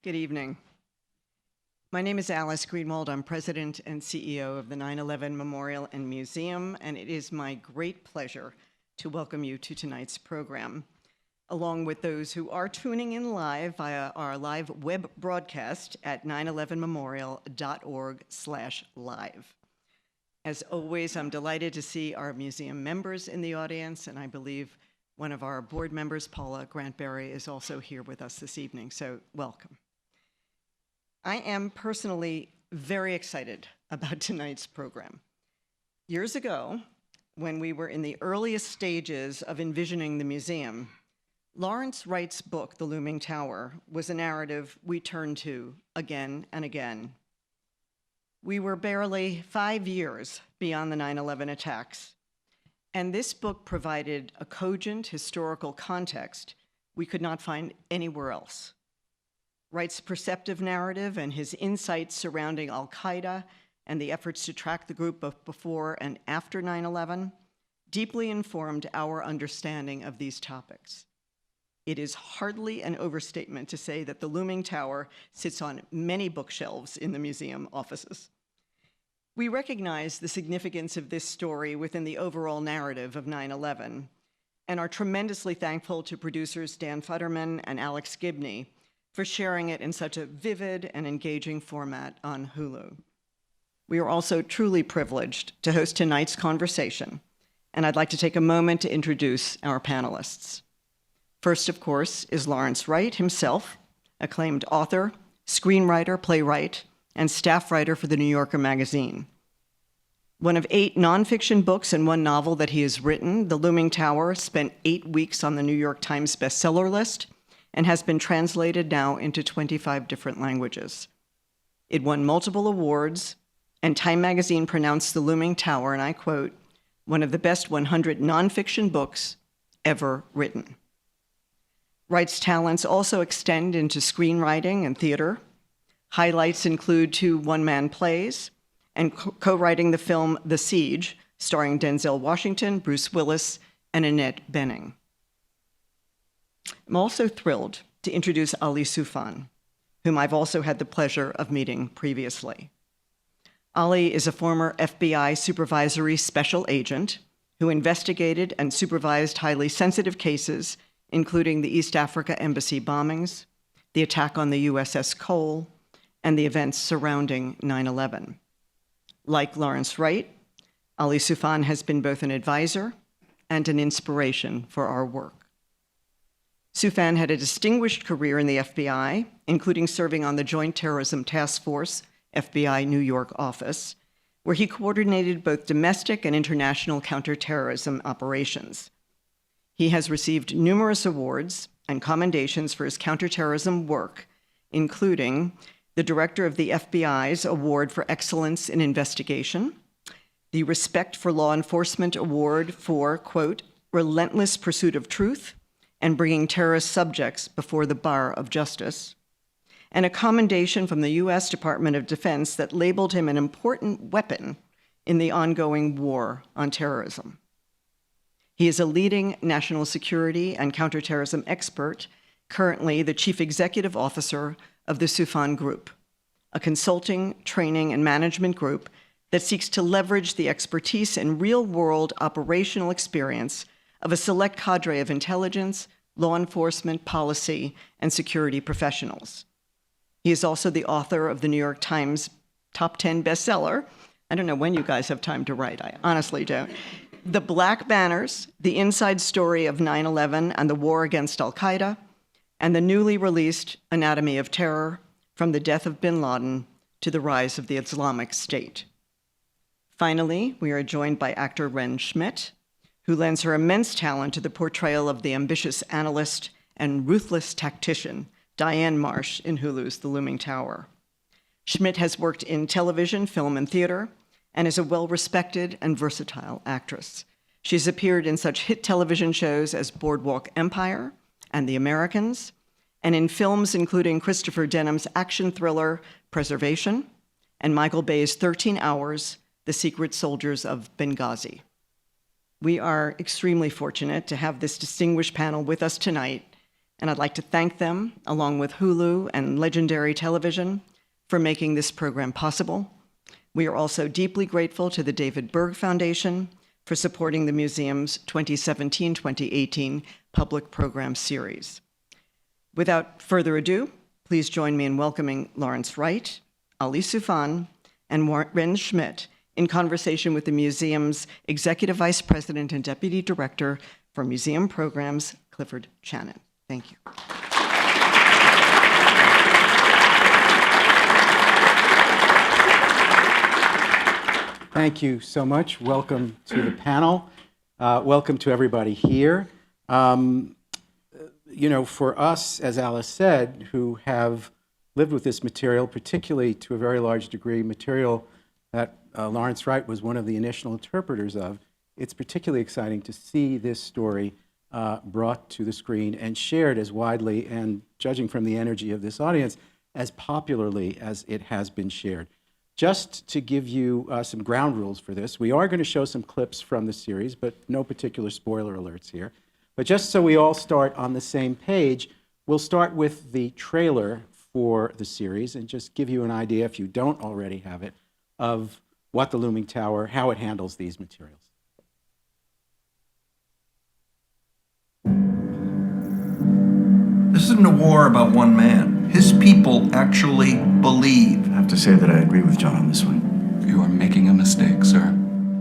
Good evening. My name is Alice Greenwald. I'm President and CEO of the 9/11 Memorial and Museum, and it is my great pleasure to welcome you to tonight's program, along with those who are tuning in live via our live web broadcast at 911memorial.org/live. As always, I'm delighted to see our museum members in the audience, and I believe one of our board members, Paula Grantberry, is also here with us this evening, so welcome. I am personally very excited about tonight's program. Years ago, when we were in the earliest stages of envisioning the museum, Lawrence Wright's book, The Looming Tower, was a narrative we turned to again and again. We were barely 5 years beyond the 9/11 attacks, and this book provided a cogent historical context we could not find anywhere else. Wright's perceptive narrative and his insights surrounding al-Qaeda and the efforts to track the group before and after 9/11 deeply informed our understanding of these topics. It is hardly an overstatement to say that the Looming Tower sits on many bookshelves in the museum offices. We recognize the significance of this story within the overall narrative of 9/11 and are tremendously thankful to producers Dan Futterman and Alex Gibney for sharing it in such a vivid and engaging format on Hulu. We are also truly privileged to host tonight's conversation, and I'd like to take a moment to introduce our panelists. First, of course, is Lawrence Wright himself, acclaimed author, screenwriter, playwright, and staff writer for The New Yorker magazine. One of 8 nonfiction books and 1 novel that he has written, The Looming Tower spent 8 weeks on the New York Times bestseller list and has been translated now into 25 different languages. It won multiple awards, and Time magazine pronounced The Looming Tower, and I quote, one of the best 100 nonfiction books ever written. Wright's talents also extend into screenwriting and theater. Highlights include 2 one-man plays and co-writing the film The Siege, starring Denzel Washington, Bruce Willis, and Annette Bening. I'm also thrilled to introduce Ali Soufan, whom I've also had the pleasure of meeting previously. Ali is a former FBI Supervisory special agent who investigated and supervised highly sensitive cases, including the East Africa Embassy bombings, the attack on the USS Coll, and the events surrounding 9/11. Like Lawrence Wright, Ali Soufan has been both an advisor and an inspiration for our work. Soufan had a distinguished career in the FBI, including serving on the Joint Terrorism Task Force, FBI New York office, where he coordinated both domestic and international counterterrorism operations. He has received numerous awards and commendations for his counterterrorism work, including the director of the FBI's Award for Excellence in Investigation, the Respect for Law Enforcement Award for, quote, relentless pursuit of truth and bringing terrorist subjects before the bar of justice, and a commendation from the U.S. Department of Defense that labeled him an important weapon in the ongoing war on terrorism. He is a leading national security and counterterrorism expert, currently the chief executive officer of the Soufan Group, a consulting, training, and management group that seeks to leverage the expertise and real-world operational experience of a select cadre of intelligence, law enforcement, policy, and security professionals. He is also the author of the New York Times top 10 bestseller. I don't know when you guys have time to write, I honestly don't. The Black Banners, The Inside Story of 9/11 and the War Against al-Qaeda, and the newly released Anatomy of Terror, From the Death of bin Laden to the Rise of the Islamic State. Finally, we are joined by actor Wrenn Schmidt, who lends her immense talent to the portrayal of the ambitious analyst and ruthless tactician, Diane Marsh, in Hulu's The Looming Tower. Schmidt has worked in television, film, and theater, and is a well-respected and versatile actress. She's appeared in such hit television shows as Boardwalk Empire and The Americans, and in films including Christopher Denham's action thriller, Preservation, and Michael Bay's 13 Hours, The Secret Soldiers of Benghazi. We are extremely fortunate to have this distinguished panel with us tonight, and I'd like to thank them, along with Hulu and Legendary Television, for making this program possible. We are also deeply grateful to the David Berg Foundation for supporting the museum's 2017-2018 public program series. Without further ado, please join me in welcoming Lawrence Wright, Ali Soufan, and Wrenn Schmidt in conversation with the museum's Executive Vice President and Deputy Director for Museum Programs, Clifford Channon. Thank you. Thank you so much. Welcome to the panel. Welcome to everybody here. You know, for us, as Alice said, who have lived with this material, particularly to a very large degree, material that Lawrence Wright was one of the initial interpreters of, it's particularly exciting to see this story brought to the screen and shared as widely and, judging from the energy of this audience, as popularly as it has been shared. Just to give you some ground rules for this, we are going to show some clips from the series, but no particular spoiler alerts here. But just so we all start on the same page, we'll start with the trailer for the series and just give you an idea, if you don't already have it, of what the Looming Tower, how it handles these materials. This isn't a war about one man. His people actually believe. I have to say that I agree with John on this one. You are making a mistake, sir.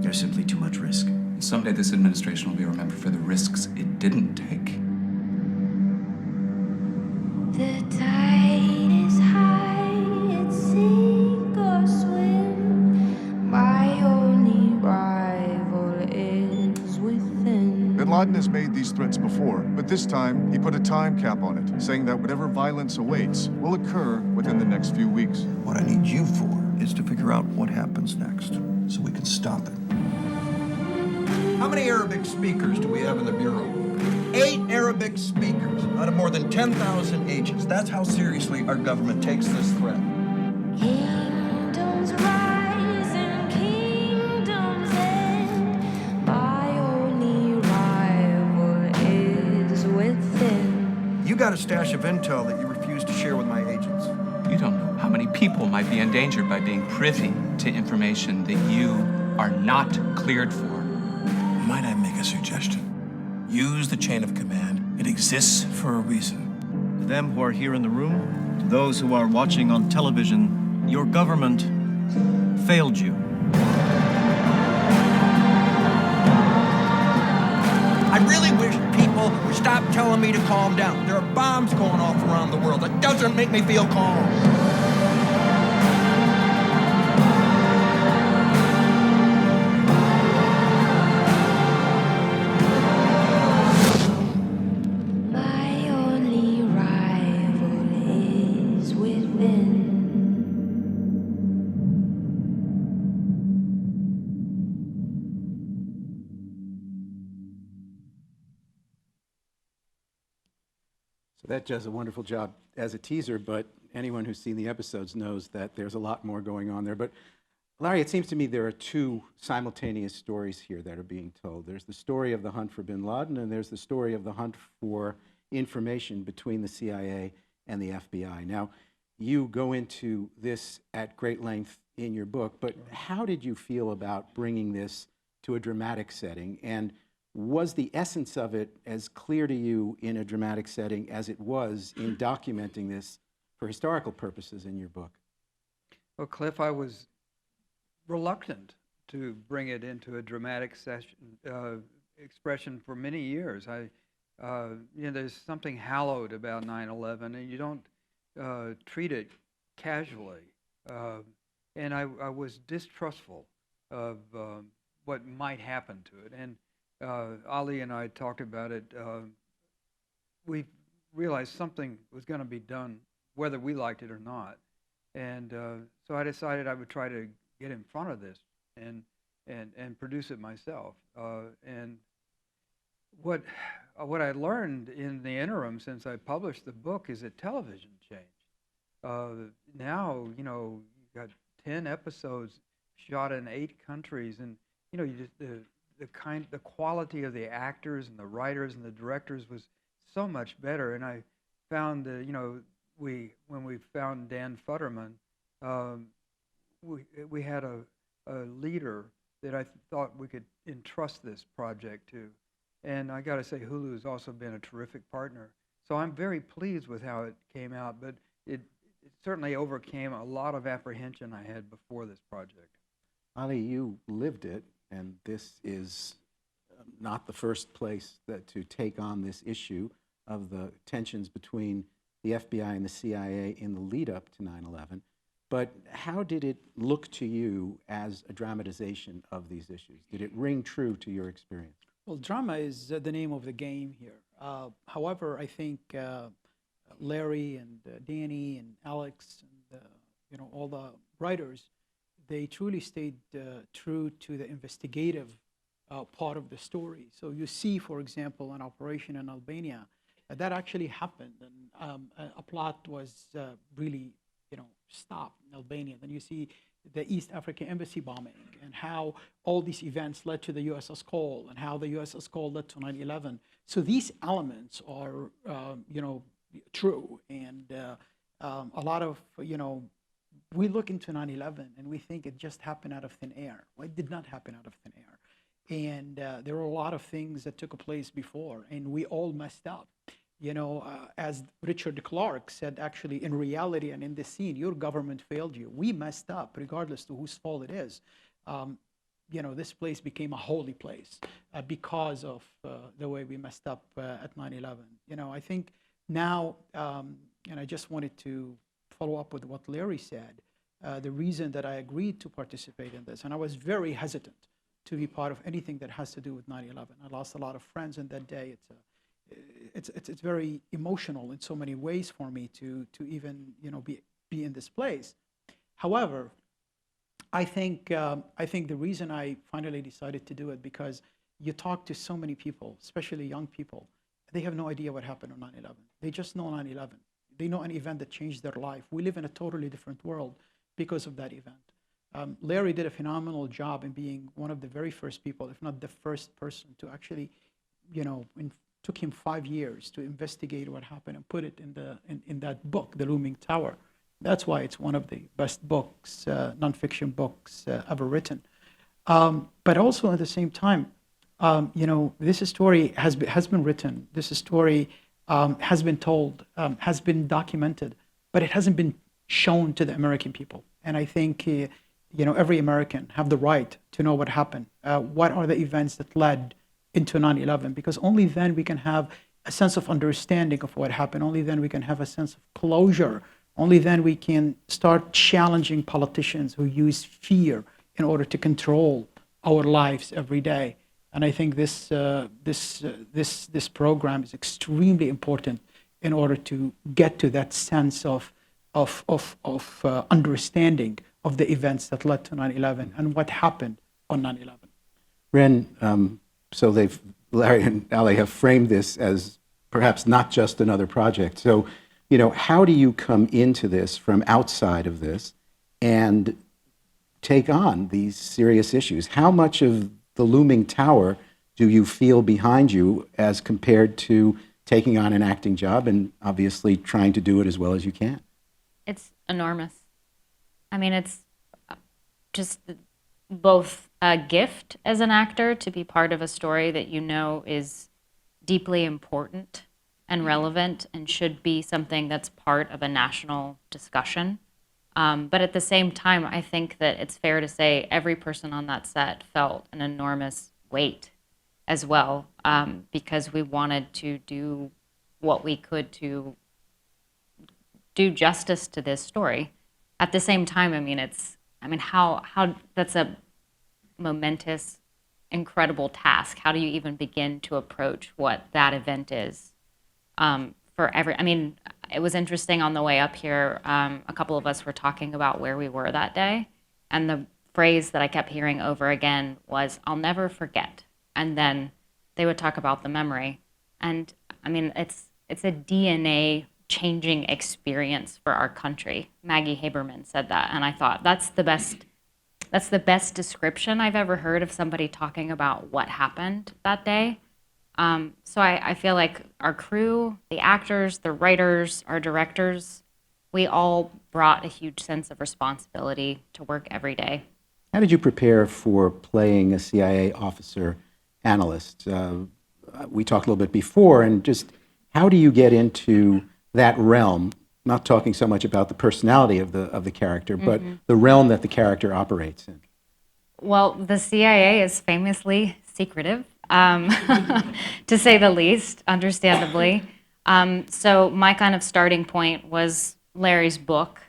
There's simply too much risk. And someday this administration will be remembered for the risks it didn't take. The tide is high, it's sink or swim. My only rival is within. Bin Laden has made these threats before, but this time he put a time cap on it, saying that whatever violence awaits will occur within the next few weeks. What I need you for is to figure out what happens next, so we can stop it. How many Arabic speakers do we have in the Bureau? 8 Arabic speakers out of more than 10,000 agents. That's how seriously our government takes this threat. Kingdoms rise and kingdoms end. My only rival is within. You got a stash of intel that you refuse to share with my agents. You don't know how many people might be endangered by being privy to information that you are not cleared for. Might I make a suggestion? Use the chain of command. It exists for a reason. To them who are here in the room, to those who are watching on television, your government failed you. I really wish people would stop telling me to calm down. There are bombs going off around the world. That doesn't make me feel calm. My only rival is within. So that does a wonderful job as a teaser, but anyone who's seen the episodes knows that there's a lot more going on there. But Larry, it seems to me there are two simultaneous stories here that are being told. There's the story of the hunt for bin Laden, and there's the story of the hunt for information between the CIA and the FBI. Now, you go into this at great length in your book, but how did you feel about bringing this to a dramatic setting? And was the essence of it as clear to you in a dramatic setting as it was in documenting this for historical purposes in your book? Well, Cliff, I was reluctant to bring it into a dramatic expression for many years. There's something hallowed about 9/11, and you don't treat it casually. And I was distrustful of what might happen to it. And Ali and I talked about it. We realized something was going to be done, whether we liked it or not. And so I decided I would try to get in front of this and produce it myself. And what I learned in the interim since I published the book is that television changed. Now, you've got 10 episodes shot in 8 countries, and the quality of the actors and the writers and the directors was so much better. And found, when we found Dan Futterman, we had a leader that I thought we could entrust this project to. And I got to say, Hulu has also been a terrific partner. So I'm very pleased with how it came out, but it certainly overcame a lot of apprehension I had before this project. Ali, you lived it, and this is not the first place to take on this issue of the tensions between the FBI and the CIA in the lead up to 9/11. But how did it look to you as a dramatization of these issues? Did it ring true to your experience? Well, drama is the name of the game here. However, I think Larry and Danny and Alex and all the writers, they truly stayed true to the investigative part of the story. So you see, for example, an operation in Albania that actually happened, and a plot was really stopped in Albania. Then you see the East African embassy bombing and how all these events led to the USS Coll and how the USS Coll led to 9/11. So these elements are, true. And a lot of, we look into 9/11 and we think it just happened out of thin air. Well, it did not happen out of thin air. And there were a lot of things that took place before, and we all messed up. As Richard Clarke said, actually, in reality and in the scene, your government failed you. We messed up, regardless to whose fault it is. This place became a holy place because of the way we messed up at 9/11. I think now, and I just wanted to follow up with what Larry said, the reason that I agreed to participate in this, and I was very hesitant to be part of anything that has to do with 9/11. I lost a lot of friends in that day. It's very emotional in so many ways for me to even be in this place. However, I think the reason I finally decided to do it, because you talk to so many people, especially young people, they have no idea what happened on 9/11. They just know 9/11. They know an event that changed their life. We live in a totally different world because of that event. Larry did a phenomenal job in being one of the very first people, if not the first person, to actually, took him 5 years to investigate what happened and put it in that book, The Looming Tower. That's why it's one of the best books, nonfiction books ever written. But also at the same time, this story has been written. This story has been told, has been documented, but it hasn't been shown to the American people. And I think every American have the right to know what happened. What are the events that led into 9/11? Because only then we can have a sense of understanding of what happened. Only then we can have a sense of closure. Only then we can start challenging politicians who use fear in order to control our lives every day. And I think this program is extremely important in order to get to that sense of understanding of the events that led to 9/11 and what happened on 9/11. Wrenn, so Larry and Ali have framed this as perhaps not just another project. So, how do you come into this from outside of this and take on these serious issues? How much of the Looming Tower do you feel behind you as compared to taking on an acting job and obviously trying to do it as well as you can? It's enormous. I mean, it's just both a gift as an actor to be part of a story that is deeply important and relevant and should be something that's part of a national discussion. But at the same time, I think that it's fair to say every person on that set felt an enormous weight as well, because we wanted to do what we could to do justice to this story. At the same time, how that's a momentous, incredible task. How do you even begin to approach what that event is? It was interesting on the way up here, a couple of us were talking about where we were that day, and the phrase that I kept hearing over again was, "I'll never forget." And then they would talk about the memory. And it's a DNA changing experience for our country. Maggie Haberman said that, and I thought that's the best description I've ever heard of somebody talking about what happened that day. So I feel like our crew, the actors, the writers, our directors, we all brought a huge sense of responsibility to work every day. How did you prepare for playing a CIA officer analyst? We talked a little bit before, and just how do you get into that realm? Not talking so much about the personality of the character, but the realm that the character operates in. Well, the CIA is famously secretive, to say the least, understandably. So my kind of starting point was Larry's book.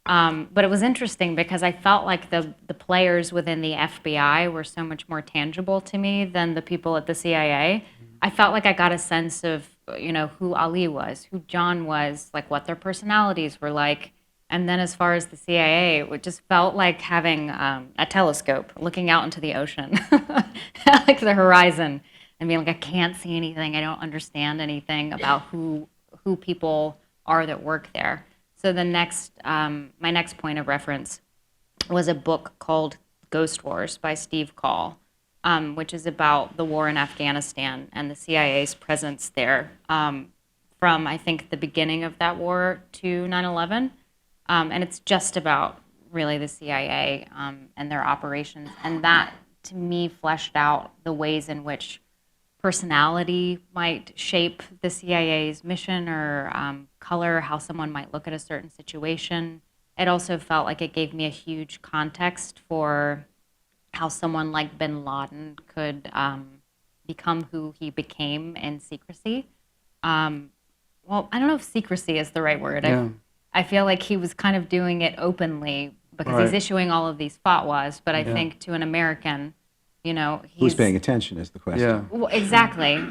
But it was interesting because I felt like the players within the FBI were so much more tangible to me than the people at the CIA. I felt like I got a sense of, who Ali was, who John was, like what their personalities were like. And then as far as the CIA, it just felt like having a telescope looking out into the ocean, like the horizon, and being like, I can't see anything. I don't understand anything about who people are that work there. So the my next point of reference was a book called Ghost Wars by Steve Coll, which is about the war in Afghanistan and the CIA's presence there from, I think, the beginning of that war to 9/11. And it's just about really the CIA and their operations. And that, to me, fleshed out the ways in which personality might shape the CIA's mission or color how someone might look at a certain situation. It also felt like it gave me a huge context for how someone like bin Laden could become who he became in secrecy. Well, I don't know if secrecy is the right word. Yeah. I feel like he was kind of doing it openly because he's issuing all of these fatwas, but I think to an American, Who's paying attention is the question. Yeah. Well, exactly.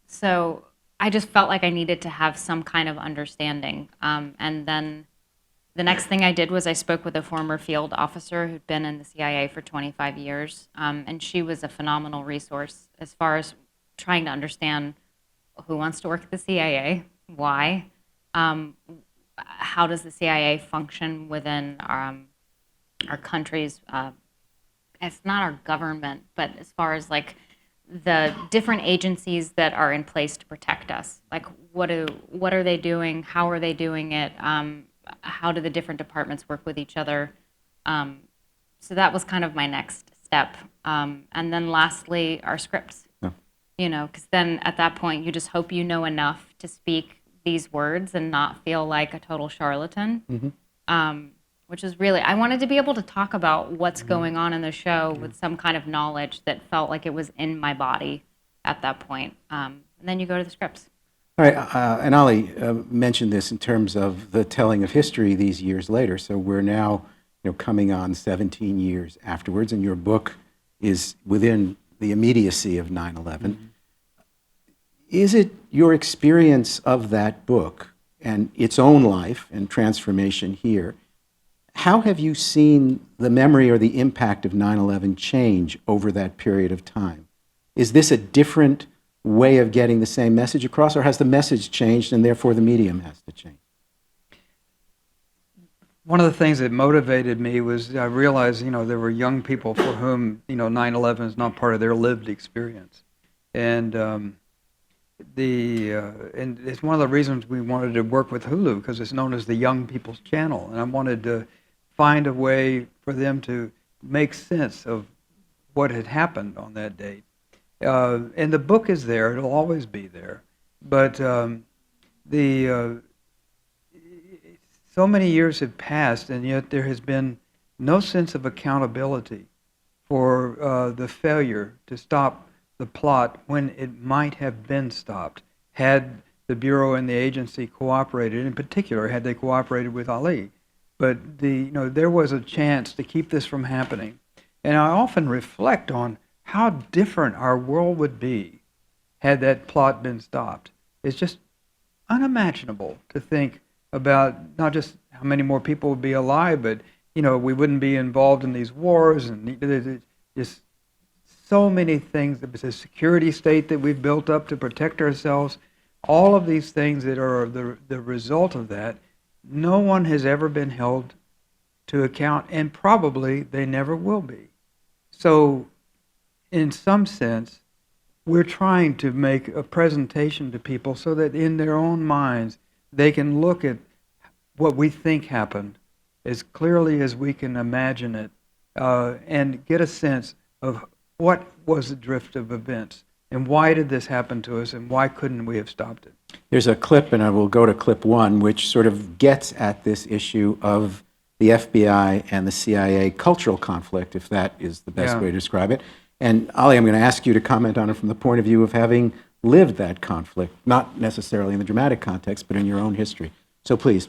So I just felt like I needed to have some kind of understanding. And then the next thing I did was I spoke with a former field officer who'd been in the CIA for 25 years. And she was a phenomenal resource as far as trying to understand who wants to work at the CIA, why, how does the CIA function within our country's it's not our government, but as far as like the different agencies that are in place to protect us, like what are they doing? How are they doing it? How do the different departments work with each other? So that was kind of my next step. And then lastly, our scripts, because then at that point you just hope you know enough to speak these words and not feel like a total charlatan. Which is really, I wanted to be able to talk about what's going on in the show with some kind of knowledge that felt like it was in my body at that point. And then you go to the scripts. All right, and Ali mentioned this in terms of the telling of history these years later. So we're now, coming on 17 years afterwards, and your book is within the immediacy of 9/11. Is it your experience of that book and its own life and transformation here? How have you seen the memory or the impact of 9/11 change over that period of time? Is this a different way of getting the same message across, or has the message changed and therefore the medium has to change? One of the things that motivated me was I realized, there were young people for whom, 9/11 is not part of their lived experience. And and it's one of the reasons we wanted to work with Hulu, because it's known as the Young People's Channel. And I wanted to find a way for them to make sense of what had happened on that date. And the book is there; it'll always be there. But so many years have passed, and yet there has been no sense of accountability for the failure to stop the plot when it might have been stopped had the Bureau and the agency cooperated. In particular, had they cooperated with Ali. But there was a chance to keep this from happening. And I often reflect on how different our world would be had that plot been stopped. It's just unimaginable to think about not just how many more people would be alive, but we wouldn't be involved in these wars, and just so many things. The security state that we've built up to protect ourselves, all of these things that are the result of that. No one has ever been held to account, and probably they never will be. So, in some sense, we're trying to make a presentation to people so that in their own minds they can look at what we think happened as clearly as we can imagine it, and get a sense of what was the drift of events and why did this happen to us and why couldn't we have stopped it. There's a clip, and I will go to clip 1, which sort of gets at this issue of the FBI and the CIA cultural conflict, if that is the best way to describe it. And Ali, I'm going to ask you to comment on it from the point of view of having lived that conflict, not necessarily in the dramatic context, but in your own history. So please.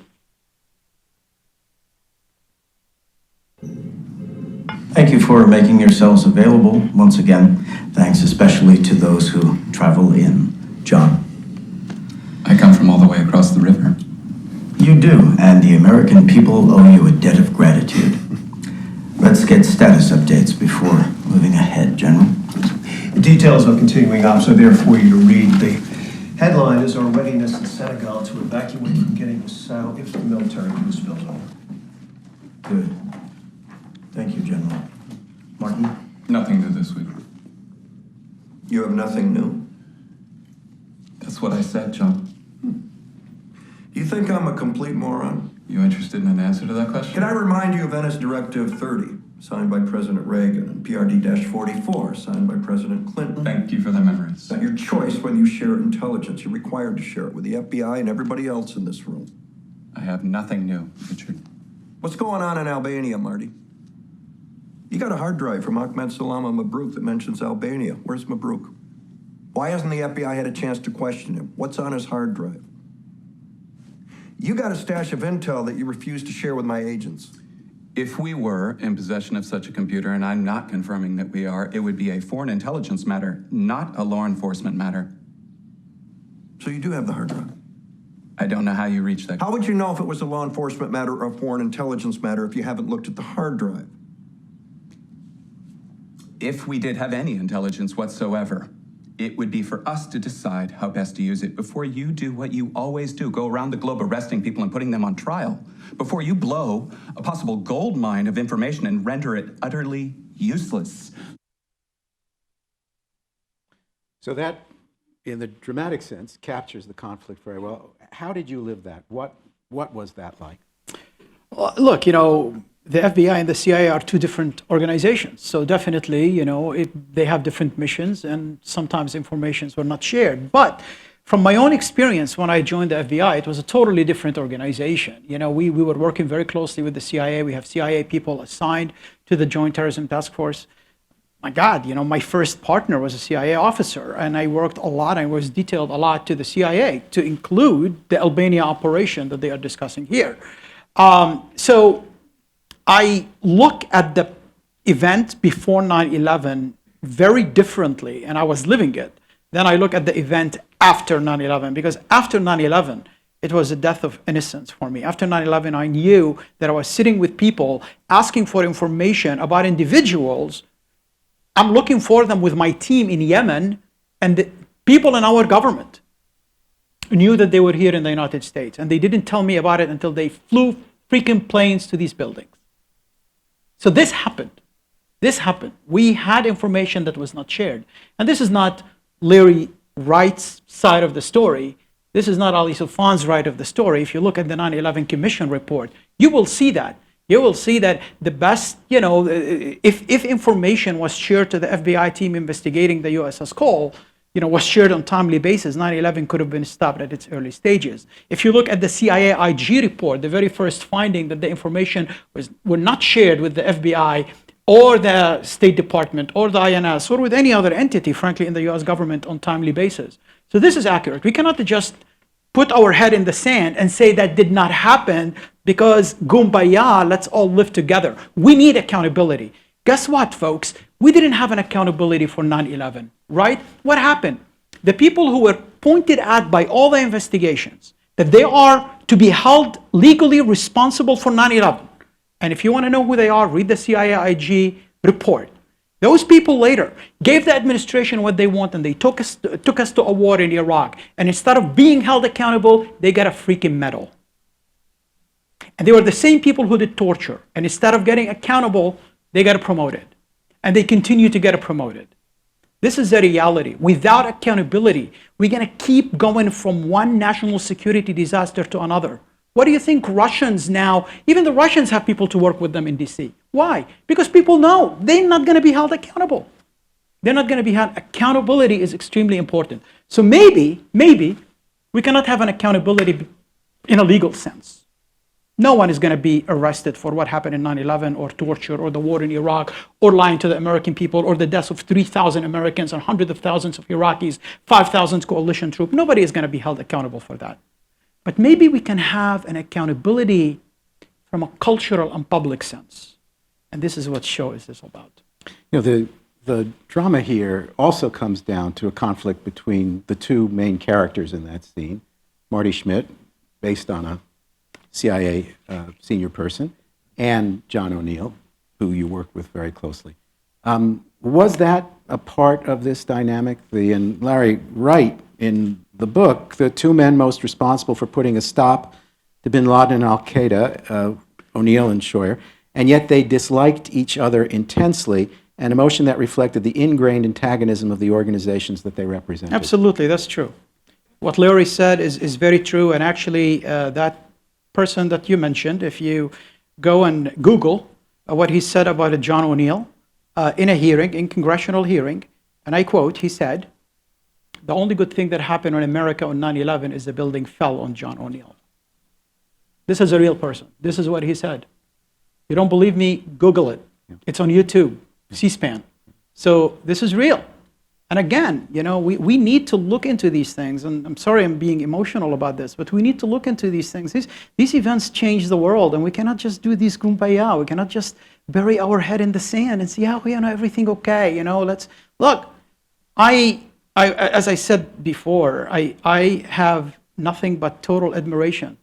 Thank you for making yourselves available once again. Thanks especially to those who travel in. John. I come from all the way across the river. You do, and the American people owe you a debt of gratitude. Let's get status updates before moving ahead, General. The details of continuing ops are there for you to read. The headline is our readiness in Senegal to evacuate from getting to Sao if the military coup spills over. Good. Thank you, General. Martin? Nothing new this week. You have nothing new? That's what I said, John. You think I'm a complete moron? You interested in an answer to that question? Can I remind you of Venice Directive 30, signed by President Reagan, and PRD-44, signed by President Clinton? Thank you for the memories. It's not your choice whether you share intelligence. You're required to share it with the FBI and everybody else in this room. I have nothing new, Richard. What's going on in Albania, Marty? You got a hard drive from Ahmed Salama Mabruk that mentions Albania. Where's Mabruk? Why hasn't the FBI had a chance to question him? What's on his hard drive? You got a stash of intel that you refuse to share with my agents. If we were in possession of such a computer, and I'm not confirming that we are, it would be a foreign intelligence matter, not a law enforcement matter. So you do have the hard drive? I don't know how you reached that. How would you know if it was a law enforcement matter or a foreign intelligence matter if you haven't looked at the hard drive? If we did have any intelligence whatsoever, it would be for us to decide how best to use it before you do what you always do, go around the globe arresting people and putting them on trial, before you blow a possible gold mine of information and render it utterly useless. So that, in the dramatic sense, captures the conflict very well. How did you live that? What was that like? Well, look, the FBI and the CIA are two different organizations. So definitely, they have different missions and sometimes informations were not shared. But from my own experience, when I joined the FBI, it was a totally different organization. We were working very closely with the CIA. We have CIA people assigned to the Joint Terrorism Task Force. My God, my first partner was a CIA officer, and I worked a lot. I was detailed a lot to the CIA to include the Albania operation that they are discussing here. So I look at the event before 9/11 very differently, and I was living it. Then I look at the event after 9/11, because after 9/11, it was a death of innocence for me. After 9/11, I knew that I was sitting with people asking for information about individuals. I'm looking for them with my team in Yemen, and the people in our government knew that they were here in the United States, and they didn't tell me about it until they flew freaking planes to these buildings. So this happened. We had information that was not shared. And this is not Larry Wright's side of the story. This is not Ali Soufan's side of the story. If you look at the 9/11 Commission report, you will see that. You will see that the best, if information was shared to the FBI team investigating the USS Coll, was shared on a timely basis, 9/11 could have been stopped at its early stages. If you look at the CIA IG report, the very first finding that the information were not shared with the FBI or the State Department or the INS or with any other entity, frankly, in the US government on a timely basis. So this is accurate. We cannot just put our head in the sand and say that did not happen because Gumbaya, let's all live together. We need accountability. Guess what, folks? We didn't have an accountability for 9/11, right? What happened? The people who were pointed at by all the investigations, that they are to be held legally responsible for 9/11. And if you want to know who they are, read the CIA IG report. Those people later gave the administration what they want, and they took us to a war in Iraq. And instead of being held accountable, they got a freaking medal. And they were the same people who did torture. And instead of getting accountable, they got promoted. And they continue to get promoted. This is a reality. Without accountability, we're going to keep going from one national security disaster to another. What do you think Russians now, even the Russians have people to work with them in DC. Why? Because people know they're not going to be held accountable. They're not going to be held. Accountability is extremely important. So maybe we cannot have an accountability in a legal sense. No one is going to be arrested for what happened in 9/11 or torture or the war in Iraq or lying to the American people or the deaths of 3,000 Americans and hundreds of thousands of Iraqis, 5,000 coalition troops. Nobody is going to be held accountable for that. But maybe we can have an accountability from a cultural and public sense. And this is what show is this about. You know, the drama here also comes down to a conflict between the two main characters in that scene, Marty Schmidt, based on a CIA senior person, and John O'Neill, who you work with very closely. Was that a part of this dynamic? And Larry Wright, in the book, the two men most responsible for putting a stop to bin Laden and al-Qaeda, O'Neill and Scheuer, and yet they disliked each other intensely, an emotion that reflected the ingrained antagonism of the organizations that they represented. Absolutely, that's true. What Larry said is very true, and actually that person that you mentioned, if you go and Google what he said about John O'Neill in a hearing, in congressional hearing, and I quote, he said, "The only good thing that happened in America on 9/11 is the building fell on John O'Neill." This is a real person. This is what he said. You don't believe me? Google it. It's on YouTube, C-SPAN. So this is real. And again, you know, we need to look into these things, and I'm sorry I'm being emotional about this, but we need to look into these things. These events change the world, and we cannot just do this kumbaya. We cannot just bury our head in the sand and say, oh, you know, everything okay, you know, let's, look, I as I said before, I have nothing but total admiration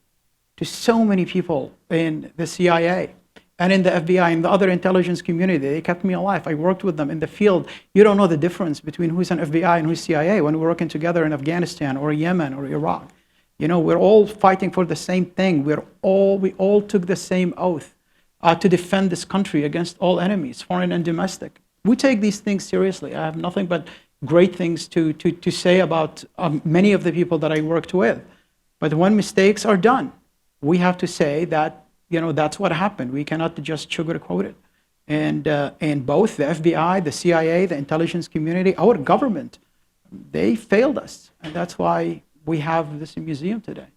to so many people in the CIA and in the FBI and the other intelligence community. They kept me alive. I worked with them in the field. You don't know the difference between who's an FBI and who's CIA when we're working together in Afghanistan or Yemen or Iraq. You know, we're all fighting for the same thing. We all took the same oath to defend this country against all enemies, foreign and domestic. We take these things seriously. I have nothing but great things to say about many of the people that I worked with. But when mistakes are done, we have to say that, you know, that's what happened. We cannot just sugarcoat it. And both the FBI, the CIA, the intelligence community, our government, they failed us. And that's why we have this museum today.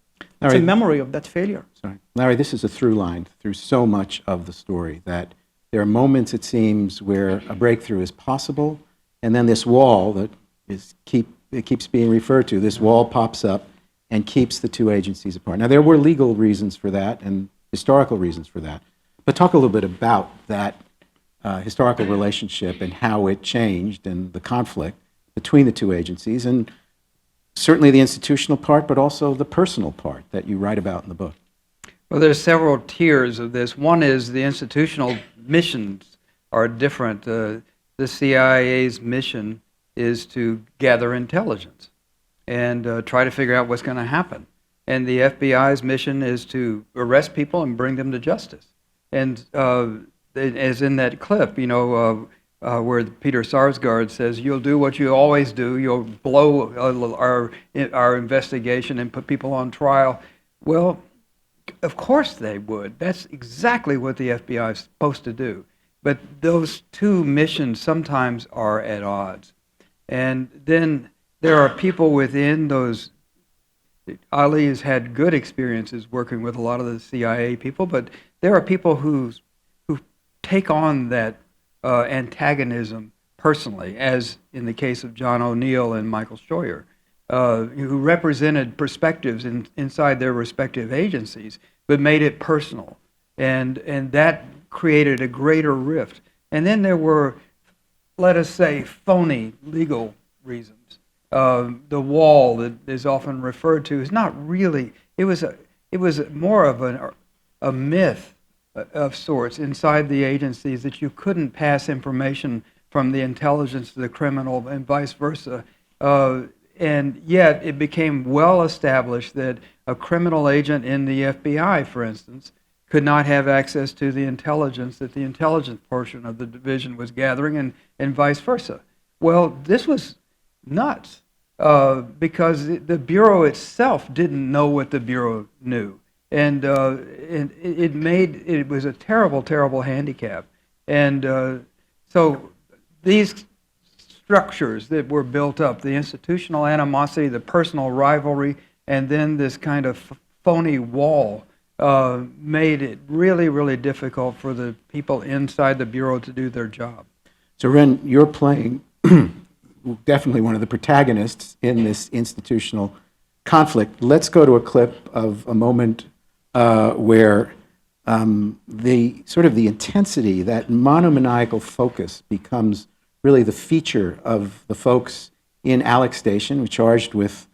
It's a memory of that failure. Sorry. Larry, this is a through line through so much of the story, that there are moments, it seems, where a breakthrough is possible, and then this wall that it keeps being referred to, this wall pops up and keeps the two agencies apart. Now, there were legal reasons for that and historical reasons for that, but talk a little bit about that historical relationship and how it changed and the conflict between the two agencies, and certainly the institutional part, but also the personal part that you write about in the book. Well, there's several tiers of this. One is the institutional missions are different. The CIA's mission is to gather intelligence and try to figure out what's going to happen. And the FBI's mission is to arrest people and bring them to justice. And as in that clip, you know, where Peter Sarsgaard says, "You'll do what you always do. You'll blow our investigation and put people on trial." Well, of course they would. That's exactly what the FBI is supposed to do. But those two missions sometimes are at odds. And then there are people within those. Ali has had good experiences working with a lot of the CIA people, but there are people who take on that antagonism personally, as in the case of John O'Neill and Michael Scheuer, who represented perspectives inside their respective agencies, but made it personal. And that created a greater rift. And then there were, let us say, phony legal reasons. The wall that is often referred to is not really, it was more of a myth of sorts inside the agencies, that you couldn't pass information from the intelligence to the criminal and vice versa. And yet it became well established that a criminal agent in the FBI, for instance, could not have access to the intelligence that the intelligence portion of the division was gathering, and vice versa. Well, this was nuts because the Bureau itself didn't know what the Bureau knew. And it was a terrible, terrible handicap. And so these structures that were built up, the institutional animosity, the personal rivalry, and then this kind of phony wall made it really, really difficult for the people inside the Bureau to do their job. So, Wrenn, you're playing definitely one of the protagonists in this institutional conflict. Let's go to a clip of a moment where the intensity, that monomaniacal focus, becomes really the feature of the folks in Alex Station, who are charged with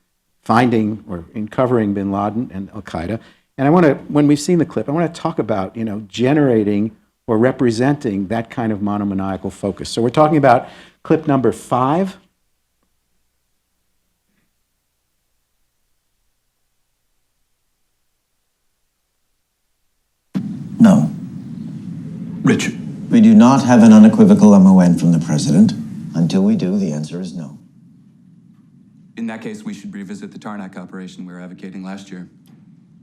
finding or uncovering bin Laden and al-Qaeda. And I want to, when we've seen the clip, I want to talk about, generating or representing that kind of monomaniacal focus. So we're talking about clip number 5. No. Richard. We do not have an unequivocal MON from the president. Until we do, the answer is no. In that case, we should revisit the Tarnak operation we were advocating last year.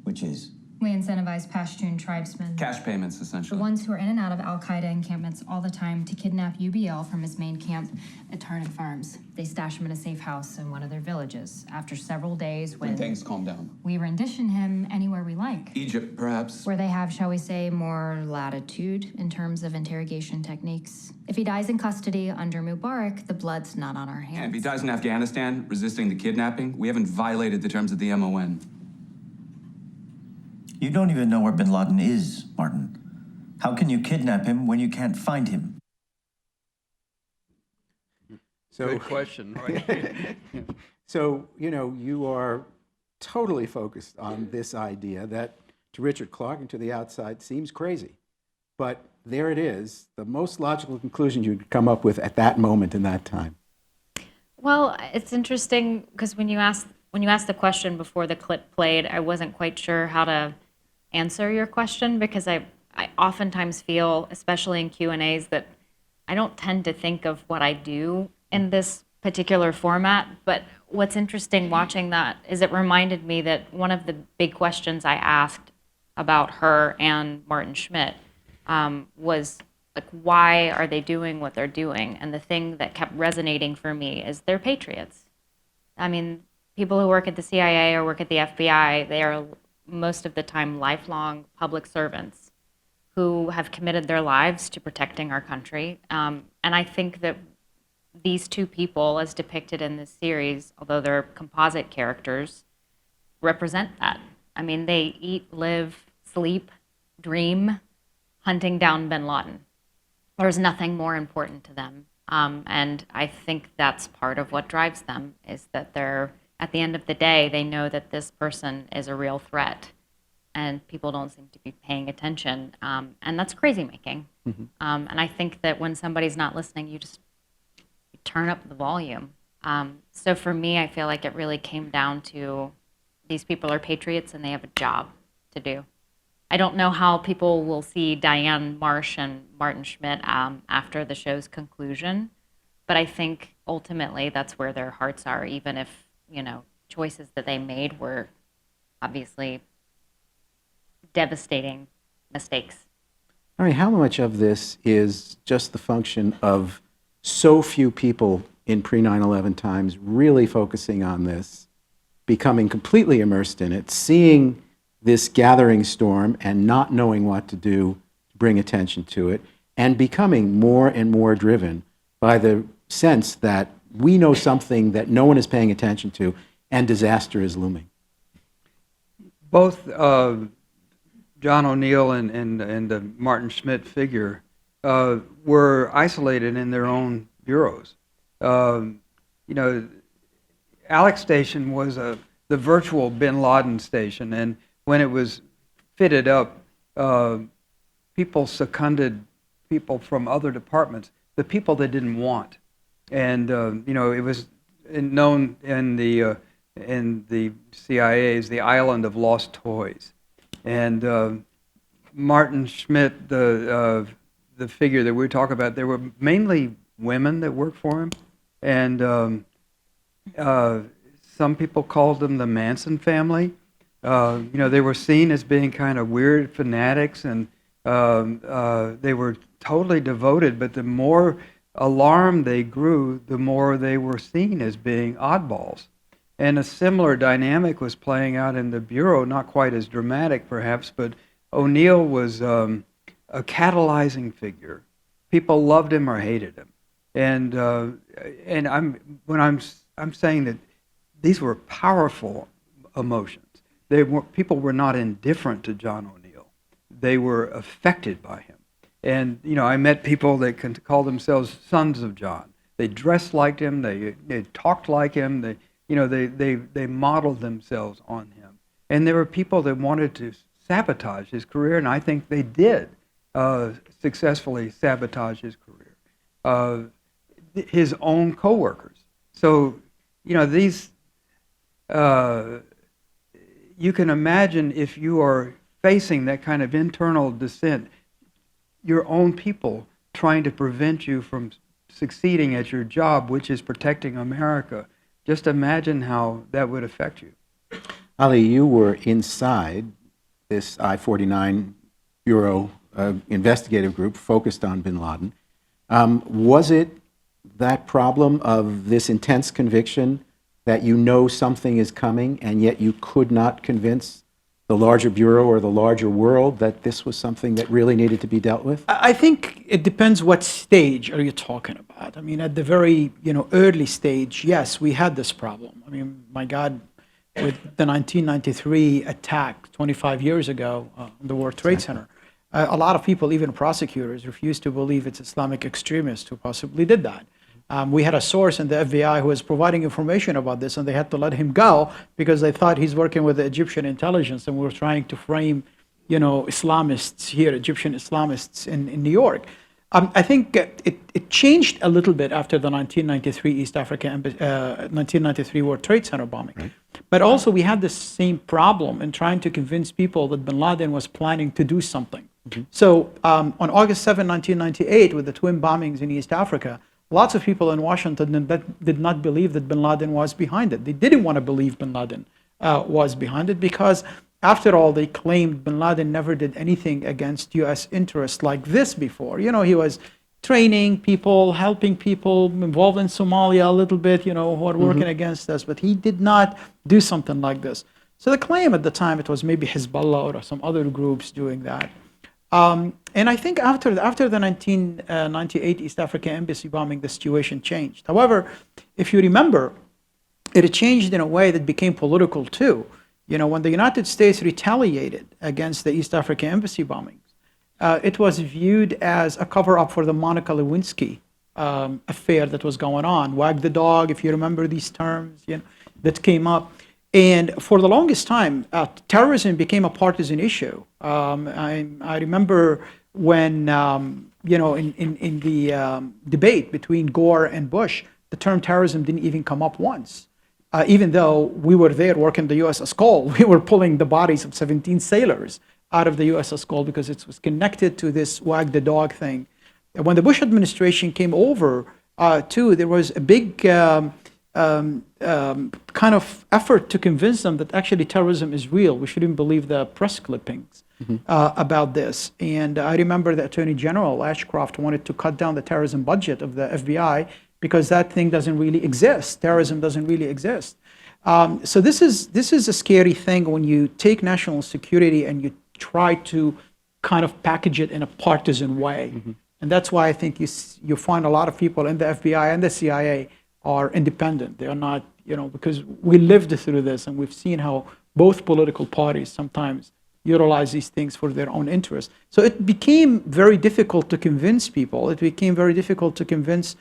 Which is? We incentivize Pashtun tribesmen, Cash payments, the essentially. ones who are in and out of al-Qaeda encampments all the time, to kidnap UBL from his main camp at Tarnak Farms. They stash him in a safe house in one of their villages. After several days, When things calm down. we rendition him anywhere we like, Egypt, perhaps. where they have, shall we say, more latitude in terms of interrogation techniques. If he dies in custody under Mubarak, the blood's not on our hands. And if he dies in Afghanistan, resisting the kidnapping, we haven't violated the terms of the MON. You don't even know where bin Laden is, Martin. How can you kidnap him when you can't find him? So, Good question. So, you are totally focused on this idea that, to Richard Clark and to the outside, seems crazy. But there it is, the most logical conclusion you could come up with at that moment in that time. Well, it's interesting because when you asked the question before the clip played, I wasn't quite sure how to answer your question, because I oftentimes feel, especially in Q&As, that I don't tend to think of what I do in this particular format. But what's interesting watching that is it reminded me that one of the big questions I asked about her and Martin Schmidt was, like, why are they doing what they're doing? And the thing that kept resonating for me is they're patriots. I mean, people who work at the CIA or work at the FBI, they are most of the time lifelong public servants who have committed their lives to protecting our country. And I think that these two people, as depicted in this series, although they're composite characters, represent that. I mean, they eat, live, sleep, dream, hunting down bin Laden. There's nothing more important to them. And I think that's part of what drives them, is that they're, at the end of the day, they know that this person is a real threat, and people don't seem to be paying attention. And that's crazy making. Mm-hmm. And I think that when somebody's not listening, you turn up the volume. So for me, I feel like it really came down to these people are patriots and they have a job to do. I don't know how people will see Diane Marsh and Martin Schmidt after the show's conclusion, but I think ultimately that's where their hearts are, even if, choices that they made were obviously devastating mistakes. I mean, how much of this is just the function of so few people in pre-9/11 times really focusing on this, becoming completely immersed in it, seeing this gathering storm and not knowing what to do to bring attention to it, and becoming more and more driven by the sense that we know something that no one is paying attention to, and disaster is looming? Both John O'Neill and the Martin Schmidt figure were isolated in their own bureaus. Alex Station was the virtual bin Laden station, and when it was fitted up, people seconded people from other departments, the people they didn't want. And it was known in the CIA as the island of lost toys. And Martin Schmidt, the figure that we talk about, there were mainly women that worked for him. And some people called them the Manson family. They were seen as being kind of weird fanatics, and they were totally devoted, but the more alarmed they grew, the more they were seen as being oddballs. And a similar dynamic was playing out in the Bureau, not quite as dramatic perhaps, but O'Neill was a catalyzing figure. People loved him or hated him. And I'm saying that these were powerful emotions. People were not indifferent to John O'Neill. They were affected by him. And I met people that can call themselves sons of John. They dressed like him. They talked like him. They modeled themselves on him. And there were people that wanted to sabotage his career, and I think they did successfully sabotage his career. His own coworkers. So these. You can imagine if you are facing that kind of internal dissent, your own people trying to prevent you from succeeding at your job, which is protecting America. Just imagine how that would affect you. Ali, you were inside this I-49 Bureau investigative group focused on bin Laden. Was it that problem of this intense conviction that something is coming, and yet you could not convince the larger bureau or the larger world that this was something that really needed to be dealt with? I think it depends what stage are you talking about. I mean, at the very early stage, yes, we had this problem. I mean, my God, with the 1993 attack 25 years ago on the World Trade Center, a lot of people, even prosecutors, refused to believe it's Islamic extremists who possibly did that. We had a source in the FBI who was providing information about this, and they had to let him go because they thought he's working with the Egyptian intelligence, and we were trying to frame, Islamists here, Egyptian Islamists in New York. I think it changed a little bit after the 1993 East Africa, 1993 World Trade Center bombing. Right. But also we had the same problem in trying to convince people that bin Laden was planning to do something. Mm-hmm. So on August 7, 1998, with the twin bombings in East Africa, lots of people in Washington did not believe that bin Laden was behind it. They didn't want to believe bin Laden was behind it because, after all, they claimed bin Laden never did anything against U.S. interests like this before. He was training people, helping people, involved in Somalia a little bit, who are working against us, but he did not do something like this. So the claim at the time, it was maybe Hezbollah or some other groups doing that. And I think after the 1998 East Africa Embassy bombing, the situation changed. However, if you remember, it changed in a way that became political too. When the United States retaliated against the East Africa Embassy bombings, it was viewed as a cover-up for the Monica Lewinsky affair that was going on. Wag the dog, if you remember these terms, that came up. And for the longest time, terrorism became a partisan issue. I remember when, in the debate between Gore and Bush, the term terrorism didn't even come up once. Even though we were there working the USS Coll, we were pulling the bodies of 17 sailors out of the USS Coll because it was connected to this wag the dog thing. And when the Bush administration came over, too, there was a big kind of effort to convince them that actually terrorism is real. We shouldn't believe the press clippings about this. And I remember the Attorney General Ashcroft wanted to cut down the terrorism budget of the FBI because that thing doesn't really exist. Terrorism doesn't really exist. So this is a scary thing when you take national security and you try to kind of package it in a partisan way. And that's why I think you find a lot of people in the FBI and the CIA are independent. They are not, because we lived through this and we've seen how both political parties sometimes utilize these things for their own interests. So it became very difficult to convince people. It became very difficult to convince,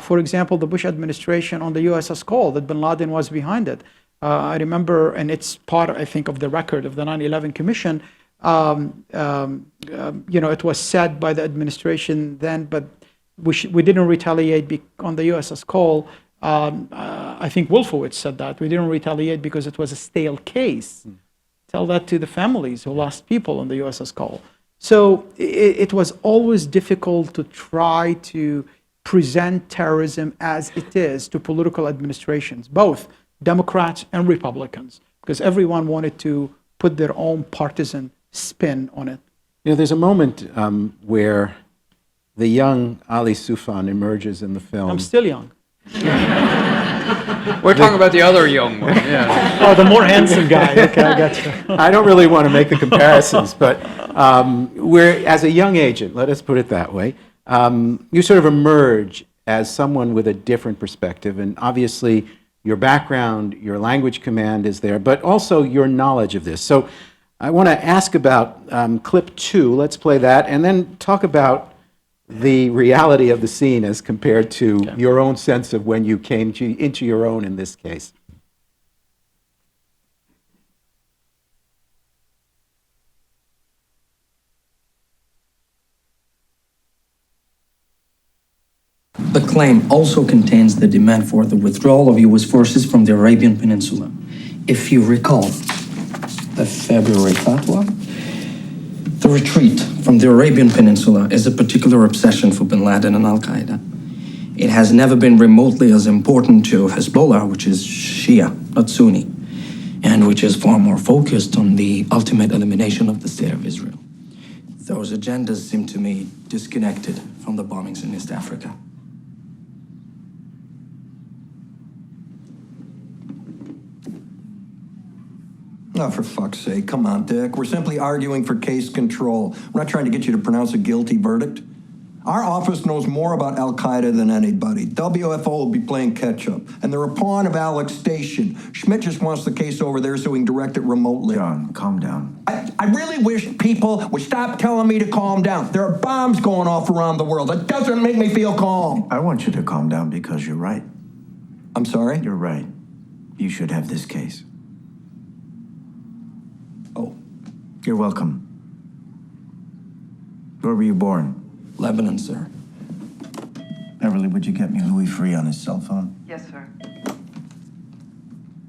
for example, the Bush administration on the USS Coll that bin Laden was behind it. I remember, and it's part, I think, of the record of the 9/11 Commission, it was said by the administration then, but we didn't retaliate on the USS Coll. I think Wolfowitz said that. We didn't retaliate because it was a stale case. Tell that to the families who lost people on the USS Coll. So it was always difficult to try to present terrorism as it is to political administrations, both Democrats and Republicans, because everyone wanted to put their own partisan spin on it. You know, there's a moment where the young Ali Soufan emerges in the film. I'm still young. We're talking about the other young one, yeah. Oh, the more handsome guy. Okay, I got you. I don't really want to make the comparisons, but where, as a young agent, let us put it that way, you sort of emerge as someone with a different perspective, and obviously your background, your language command is there, but also your knowledge of this. So I want to ask about clip 2. Let's play that, and then talk about the reality of the scene as compared to your own sense of when you came into your own in this case. The claim also contains the demand for the withdrawal of U.S. forces from the Arabian Peninsula. If you recall the February fatwa, the retreat from the Arabian Peninsula is a particular obsession for bin Laden and al-Qaeda. It has never been remotely as important to Hezbollah, which is Shia, not Sunni, and which is far more focused on the ultimate elimination of the State of Israel. Those agendas seem to me disconnected from the bombings in East Africa. Oh, for fuck's sake, come on, Dick. We're simply arguing for case control. We're not trying to get you to pronounce a guilty verdict. Our office knows more about al-Qaeda than anybody. WFO will be playing catch-up, and they're a pawn of Alec's station. Schmidt just wants the case over there so he can direct it remotely. John, calm down. I really wish people would stop telling me to calm down. There are bombs going off around the world. It doesn't make me feel calm. I want you to calm down because you're right. I'm sorry? You're right. You should have this case. Oh. You're welcome. Where were you born? Lebanon, sir. Beverly, would you get me Louis Free on his cell phone? Yes, sir.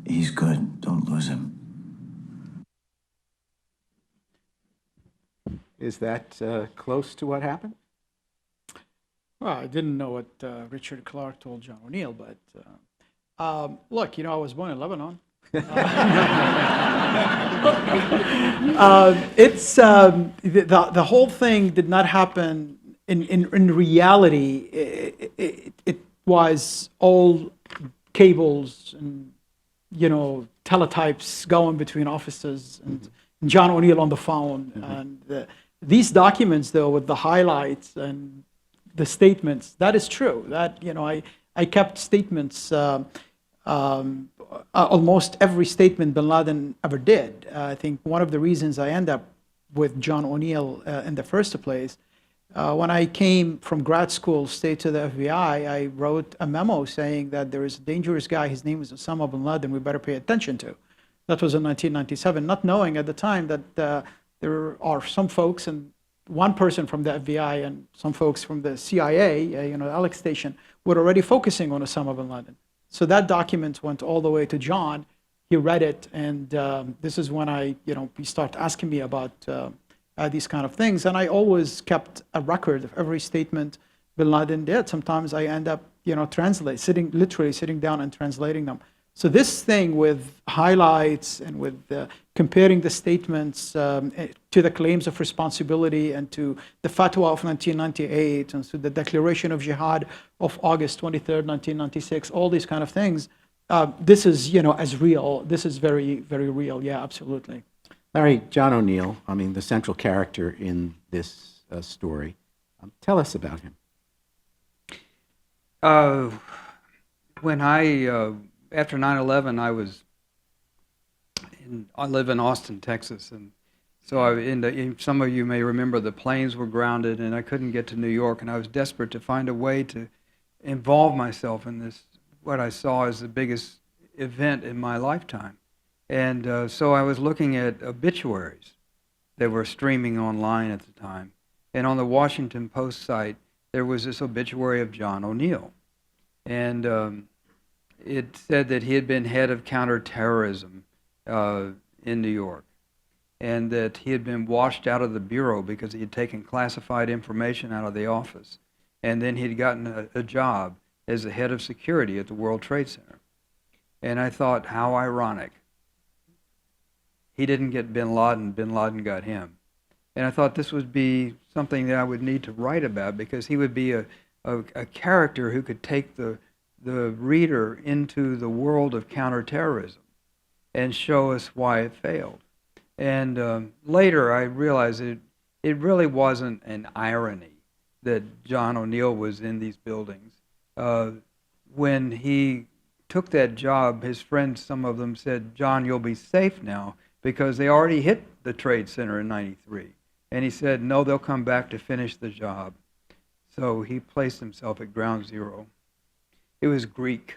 He's good. Don't lose him. Is that close to what happened? Well, I didn't know what Richard Clark told John O'Neill, but look, you know, I was born in Lebanon. It's the whole thing did not happen in reality. It was all cables and, you know, teletypes going between offices and John O'Neill on the phone. And these documents, though, with the highlights and the statements, that is true. That, you know, I kept statements, almost every statement bin Laden ever did. I think one of the reasons I end up with John O'Neill in the first place, when I came from grad school, stayed to the FBI, I wrote a memo saying that there is a dangerous guy, his name is Osama bin Laden, we better pay attention to. That was in 1997, not knowing at the time that there are some folks, and one person from the FBI and some folks from the CIA, you know, the Alex station, were already focusing on Osama bin Laden. So that document went all the way to John. He read it, and this is when he started asking me about these kind of things. And I always kept a record of every statement bin Laden did. Sometimes I end up, you know, literally sitting down and translating them. So this thing with highlights and with comparing the statements to the claims of responsibility and to the fatwa of 1998 and to the declaration of jihad of August 23rd, 1996, all these kind of things, this is, you know, as real. This is very, very real. Yeah, absolutely. Larry, John O'Neill, I mean, the central character in this story. Tell us about him. When after 9/11, I live in Austin, Texas, and so some of you may remember the planes were grounded, and I couldn't get to New York, and I was desperate to find a way to involve myself in this, what I saw as the biggest event in my lifetime. And so I was looking at obituaries that were streaming online at the time, and on the Washington Post site, there was this obituary of John O'Neill, and it said that he had been head of counterterrorism in New York, and that he had been washed out of the bureau because he had taken classified information out of the office. and then he'd gotten a job as the head of security at the World Trade Center. And I thought, how ironic. He didn't get bin Laden got him. And I thought this would be something that I would need to write about, because he would be a character who could take the reader into the world of counterterrorism and show us why it failed. And later I realized it really wasn't an irony that John O'Neill was in these buildings. When he took that job, his friends, some of them said, "John, you'll be safe now," because they already hit the Trade Center in '93. And he said, no, they'll come back to finish the job. So he placed himself at ground zero. It was Greek.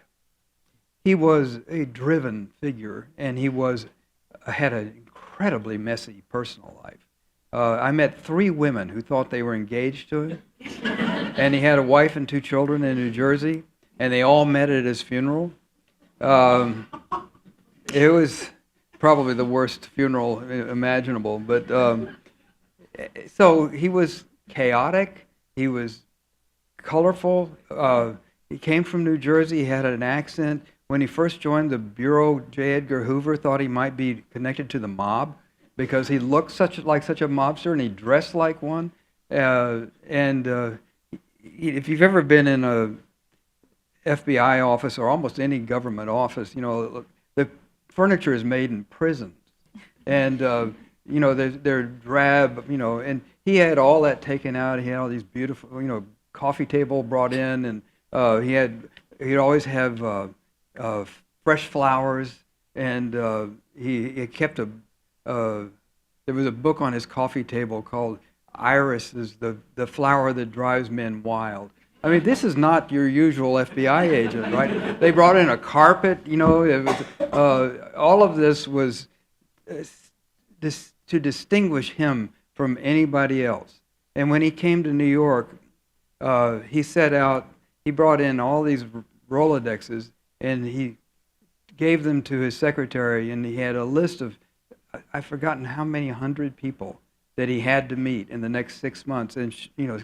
He was a driven figure, and he had an incredibly messy personal life. I met 3 women who thought they were engaged to him, and he had a wife and 2 children in New Jersey, and they all met at his funeral. It was probably the worst funeral imaginable, but so he was chaotic, he was colorful, he came from New Jersey, he had an accent. When he first joined the Bureau, J. Edgar Hoover thought he might be connected to the mob because he looked like such a mobster and he dressed like one. If you've ever been in a FBI office or almost any government office, the furniture is made in prisons. And they're drab, and he had all that taken out. He had all these beautiful, coffee table brought in, and he'd always have fresh flowers, and he kept there was a book on his coffee table called "Iris is the flower that drives men wild." I mean, this is not your usual FBI agent, right? They brought in a carpet, it was, all of this was to distinguish him from anybody else. And when he came to New York, he brought in all these Rolodexes, and he gave them to his secretary, and he had a list of, I've forgotten how many 100 people that he had to meet in the next 6 months, and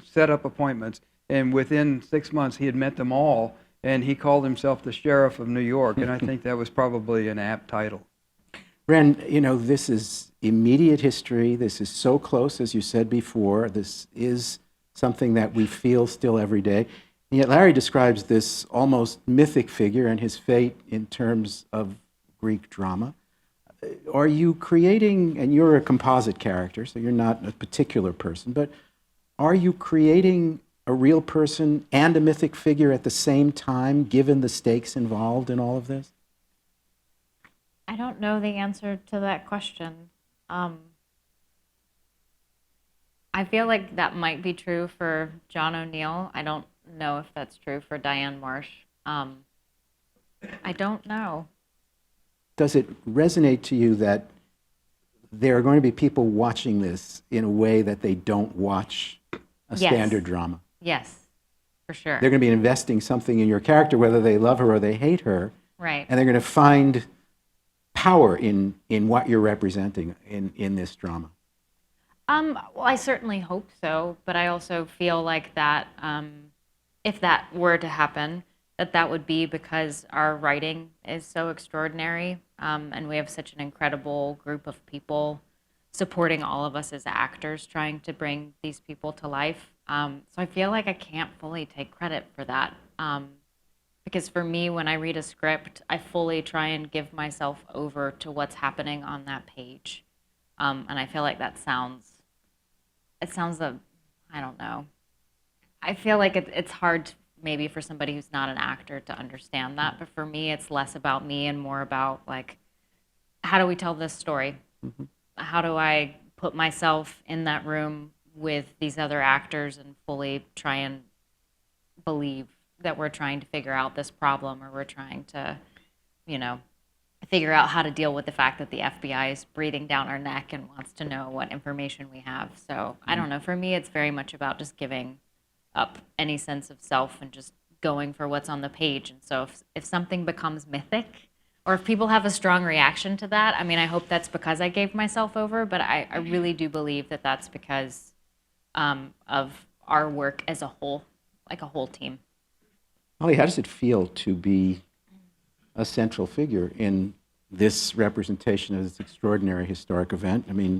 set up appointments. And within 6 months, he had met them all, and he called himself the Sheriff of New York, and I think that was probably an apt title. Wrenn, this is immediate history. This is so close, as you said before. This is something that we feel still every day. And yet Larry describes this almost mythic figure and his fate in terms of Greek drama. Are you creating, and you're a composite character, so you're not a particular person, but are you creating a real person and a mythic figure at the same time, given the stakes involved in all of this? I don't know the answer to that question. I feel like that might be true for John O'Neill. I don't know if that's true for Diane Marsh. I don't know. Does it resonate to you that there are going to be people watching this in a way that they don't watch a standard drama? Yes, for sure. They're going to be investing something in your character, whether they love her or they hate her. Right. And they're going to find power in what you're representing in this drama. Well, I certainly hope so, but I also feel like that if that were to happen, that would be because our writing is so extraordinary, and we have such an incredible group of people supporting all of us as actors trying to bring these people to life. So I feel like I can't fully take credit for that. Because for me, when I read a script, I fully try and give myself over to what's happening on that page. And I feel like I don't know. I feel like it's hard maybe for somebody who's not an actor to understand that, but for me, it's less about me and more about like, how do we tell this story? Mm-hmm. How do I put myself in that room with these other actors and fully try and believe that we're trying to figure out this problem, or we're trying to, figure out how to deal with the fact that the FBI is breathing down our neck and wants to know what information we have. So I don't know. For me, it's very much about just giving up any sense of self and just going for what's on the page. And so if something becomes mythic, or if people have a strong reaction to that, I mean, I hope that's because I gave myself over, but I really do believe that that's because of our work as a whole. like a whole team. Holly, how does it feel to be a central figure in this representation of this extraordinary historic event? I mean,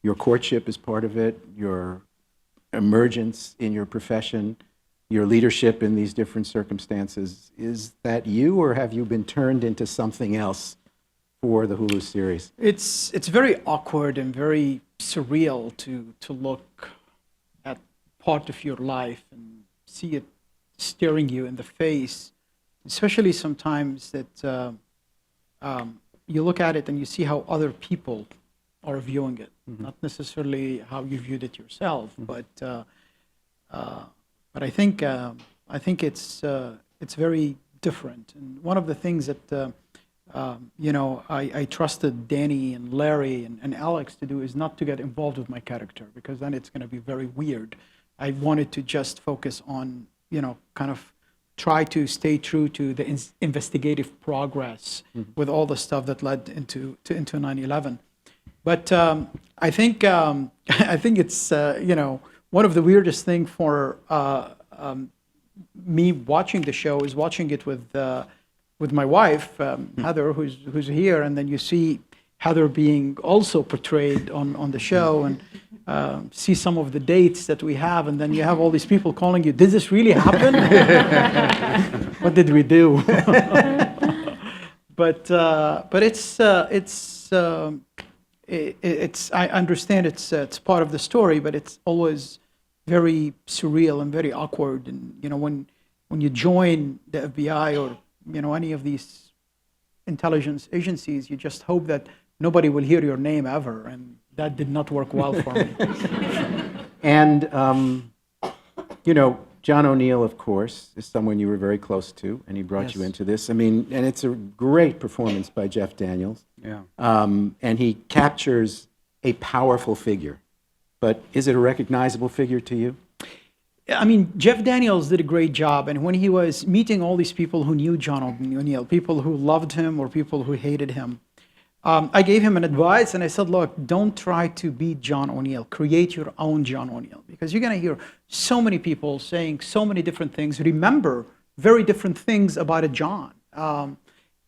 your courtship is part of it, your emergence in your profession, your leadership in these different circumstances. Is that you, or have you been turned into something else for the Hulu series? It's very awkward and very surreal to look at part of your life and see it staring you in the face, especially sometimes that you look at it and you see how other people are viewing it, not necessarily how you viewed it yourself, but I think it's very different. And one of the things that I trusted Danny and Larry and Alex to do is not to get involved with my character, because then it's going to be very weird. I wanted to just focus on, kind of try to stay true to the investigative progress with all the stuff that led into 9/11. But I think it's one of the weirdest thing for me watching the show is watching it with my wife Heather, who's here, and then you see Heather being also portrayed on the show, and see some of the dates that we have, and then you have all these people calling you, did this really happen? What did we do? but it's I understand it's part of the story, but it's always very surreal and very awkward. And when you join the FBI or any of these intelligence agencies, you just hope that nobody will hear your name ever, and that did not work well for me. And John O'Neill, of course, is someone you were very close to, and he brought you into this. I mean, and it's a great performance by Jeff Daniels. Yeah. And he captures a powerful figure. But is it a recognizable figure to you? I mean, Jeff Daniels did a great job, and when he was meeting all these people who knew John O'Neill, people who loved him or people who hated him, I gave him an advice, and I said, look, don't try to be John O'Neill. Create your own John O'Neill, because you're going to hear so many people saying so many different things, remember very different things about a John.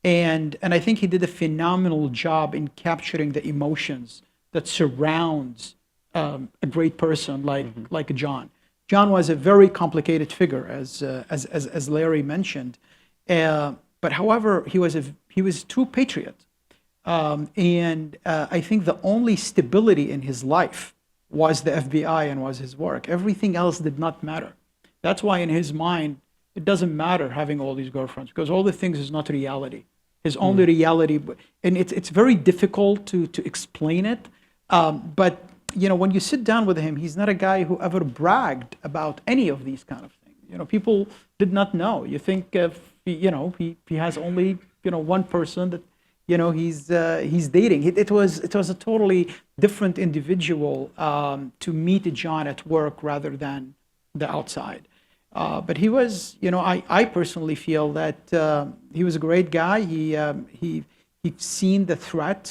And I think he did a phenomenal job in capturing the emotions that surrounds a great person like John. John was a very complicated figure, as Larry mentioned, but however, he was a true patriot. And I think the only stability in his life was the FBI and was his work. Everything else did not matter. That's why in his mind, it doesn't matter having all these girlfriends, because all the things is not reality. His only reality, and it's very difficult to explain it. But when you sit down with him, he's not a guy who ever bragged about any of these kind of things. People did not know. You think he has only one person that he's dating. It was a totally different individual to meet John at work rather than the outside. But he was, I personally feel that he was a great guy. He'd seen the threat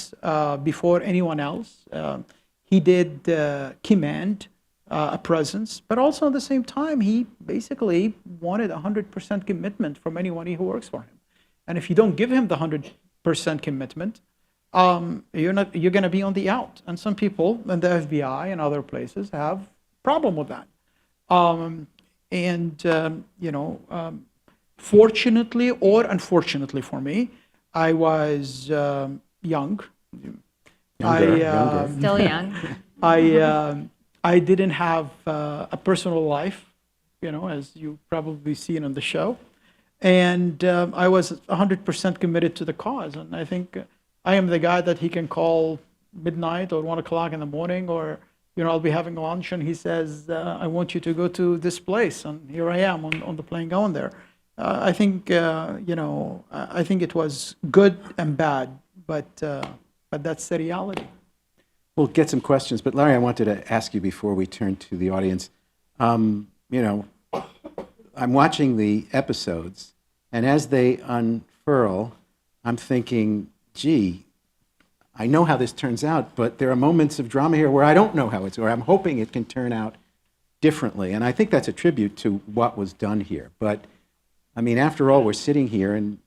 before anyone else. He did command a presence, but also at the same time, he basically wanted 100% commitment from anyone who works for him. And if you don't give him the 100% commitment, you're going to be on the out. And some people in the FBI and other places have problem with that. Fortunately or unfortunately for me, I was young. Younger. Still young. I didn't have a personal life, as you probably seen on the show. And I was 100% committed to the cause. And I think I am the guy that he can call midnight or 1 o'clock in the morning, or I'll be having lunch and he says, I want you to go to this place. And here I am on the plane going there. I think, I think it was good and bad, but that's the reality. We'll get some questions, but Larry, I wanted to ask you before we turn to the audience. I'm watching the episodes, and as they unfurl, I'm thinking, gee, I know how this turns out, but there are moments of drama here where I don't know how it's, or I'm hoping it can turn out differently. And I think that's a tribute to what was done here. But, I mean, after all, we're sitting here, and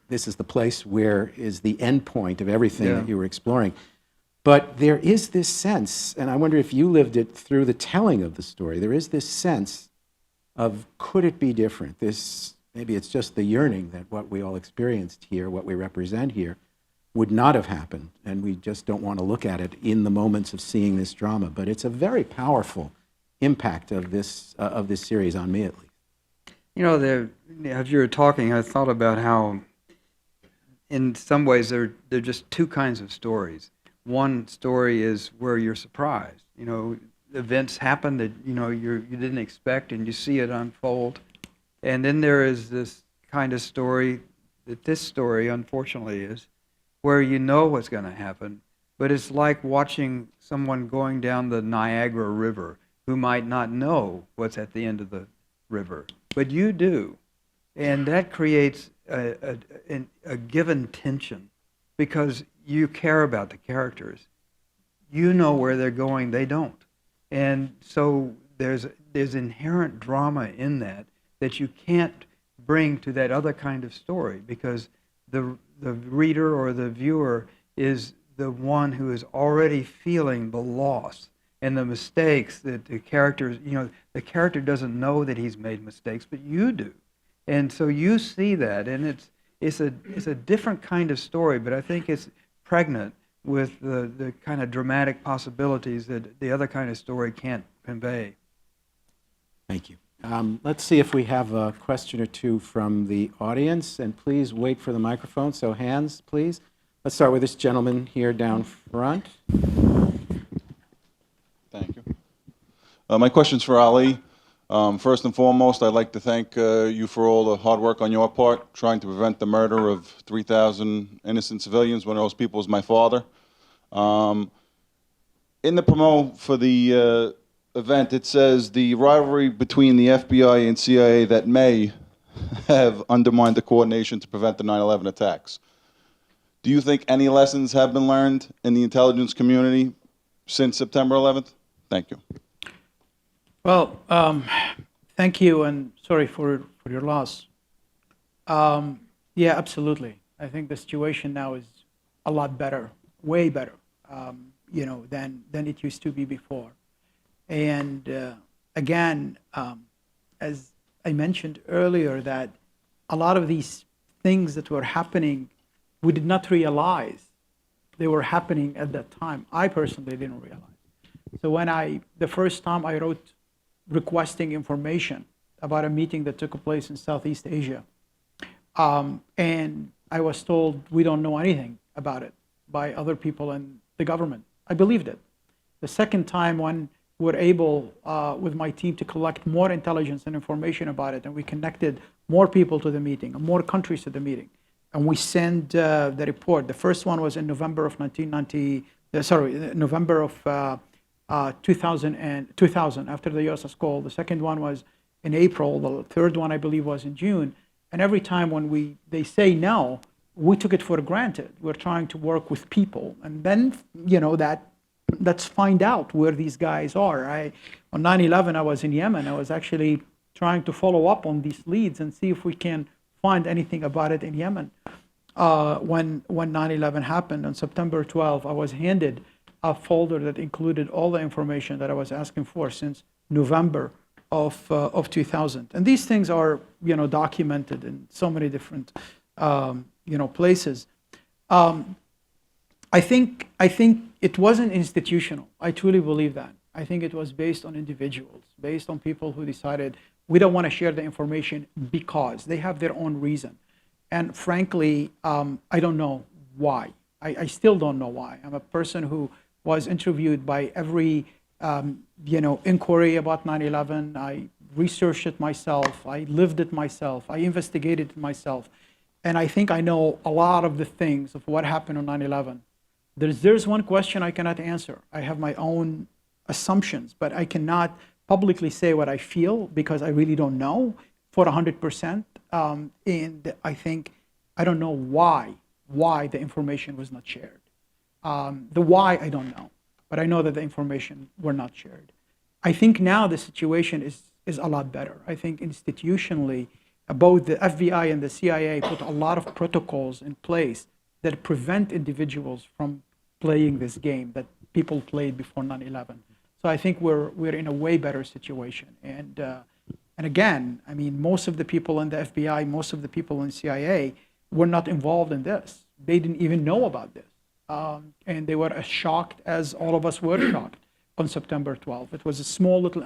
this is the place where is the end point of everything that you were exploring. But there is this sense, and I wonder if you lived it through the telling of the story, there is this sense of, could it be different? Maybe it's just the yearning that what we all experienced here, what we represent here, would not have happened, and we just don't want to look at it in the moments of seeing this drama. But it's a very powerful impact of this series on me, at least. You know, as you were talking, I thought about how, in some ways, there are just two kinds of stories. One story is where you're surprised. You know, events happen that you didn't expect, and you see it unfold. And then there is this kind of story that this story, unfortunately, is, where you know what's going to happen, but it's like watching someone going down the Niagara River who might not know what's at the end of the river, but you do. And that creates a given tension because you care about the characters. You know where they're going, they don't. And so there's inherent drama in that you can't bring to that other kind of story because the reader or the viewer is the one who is already feeling the loss and the mistakes that the characters, the character doesn't know that he's made mistakes, but you do. And so you see that, and it's a different kind of story, but I think it's pregnant with the kind of dramatic possibilities that the other kind of story can't convey. Thank you. Let's see if we have a question or two from the audience, and please wait for the microphone, so hands, please. Let's start with this gentleman here down front. Thank you. My question's for Ali. First and foremost, I'd like to thank you for all the hard work on your part, trying to prevent the murder of 3,000 innocent civilians. One of those people was my father. In the promo for the event, it says the rivalry between the FBI and CIA that may have undermined the coordination to prevent the 9/11 attacks. Do you think any lessons have been learned in the intelligence community since September 11th? Thank you. Well, thank you, and sorry for your loss. Yeah, absolutely. I think the situation now is a lot better, way better, than it used to be before. And again, as I mentioned earlier, that a lot of these things that were happening, we did not realize they were happening at that time. I personally didn't realize. So when the first time I wrote requesting information about a meeting that took place in Southeast Asia, and I was told we don't know anything about it by other people in the government, I believed it. The second time when we were able, with my team, to collect more intelligence and information about it, and we connected more people to the meeting, and more countries to the meeting, and we sent the report. The first one was in November of 2000, after the USS Coll. The second one was in April. The third one, I believe, was in June. And every time when they say no, we took it for granted. We're trying to work with people, and then let's find out where these guys are. On 9/11, I was in Yemen. I was actually trying to follow up on these leads and see if we can find anything about it in Yemen. When 9/11 happened on September 12, I was handed a folder that included all the information that I was asking for since November of 2000. And these things are, documented in so many different, places. I think it wasn't institutional. I truly believe that. I think it was based on individuals, based on people who decided we don't want to share the information because they have their own reason. And frankly, I don't know why. I still don't know why. I'm a person who was interviewed by every inquiry about 9/11. I researched it myself. I lived it myself. I investigated it myself. And I think I know a lot of the things of what happened on 9/11. There's one question I cannot answer. I have my own assumptions, but I cannot publicly say what I feel because I really don't know for 100%. And I think I don't know why the information was not shared. The why I don't know, but I know that the information were not shared. I think now the situation is a lot better. I think institutionally, both the FBI and the CIA put a lot of protocols in place that prevent individuals from playing this game that people played before 9/11. So I think we're in a way better situation. And again, I mean, most of the people in the FBI, most of the people in CIA were not involved in this. They didn't even know about this. And they were as shocked as all of us were shocked on September 12th. It was a small little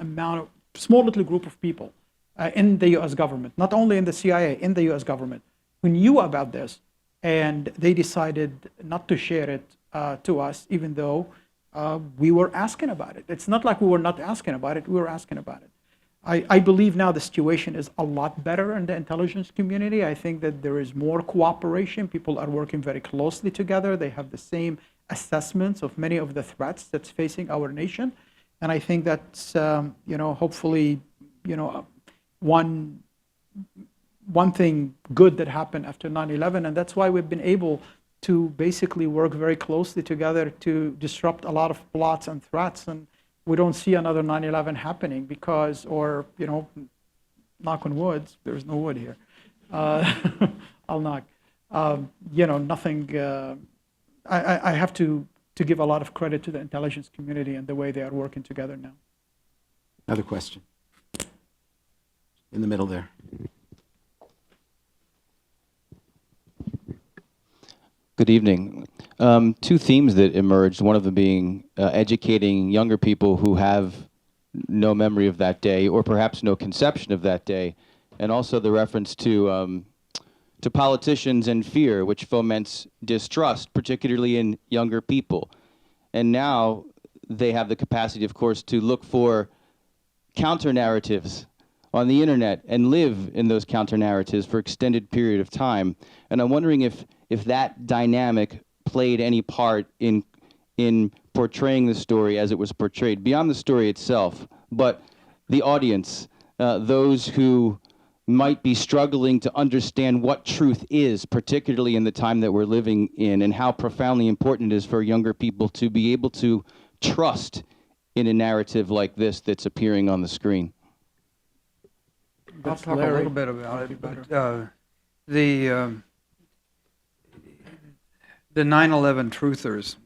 group of people in the U.S. government, not only in the CIA, in the U.S. government, who knew about this, and they decided not to share it to us, even though we were asking about it. It's not like we were not asking about it, we were asking about it. I believe now the situation is a lot better in the intelligence community. I think that there is more cooperation. People are working very closely together. They have the same assessments of many of the threats that's facing our nation. And I think that's, hopefully, one thing good that happened after 9/11, and that's why we've been able to basically work very closely together to disrupt a lot of plots and threats. And we don't see another 9/11 happening because, knock on wood, there's no wood here. I'll knock. Nothing, I have to give a lot of credit to the intelligence community and the way they are working together now. Another question. In the middle there. Good evening. Two themes that emerged, one of them being educating younger people who have no memory of that day or perhaps no conception of that day, and also the reference to politicians and fear, which foments distrust, particularly in younger people. And now they have the capacity, of course, to look for counter-narratives on the internet and live in those counter-narratives for extended period of time. And I'm wondering if that dynamic played any part in portraying the story as it was portrayed, beyond the story itself, but the audience, those who might be struggling to understand what truth is, particularly in the time that we're living in, and how profoundly important it is for younger people to be able to trust in a narrative like this that's appearing on the screen. I'll talk a little bit about it, but the 9/11 truthers,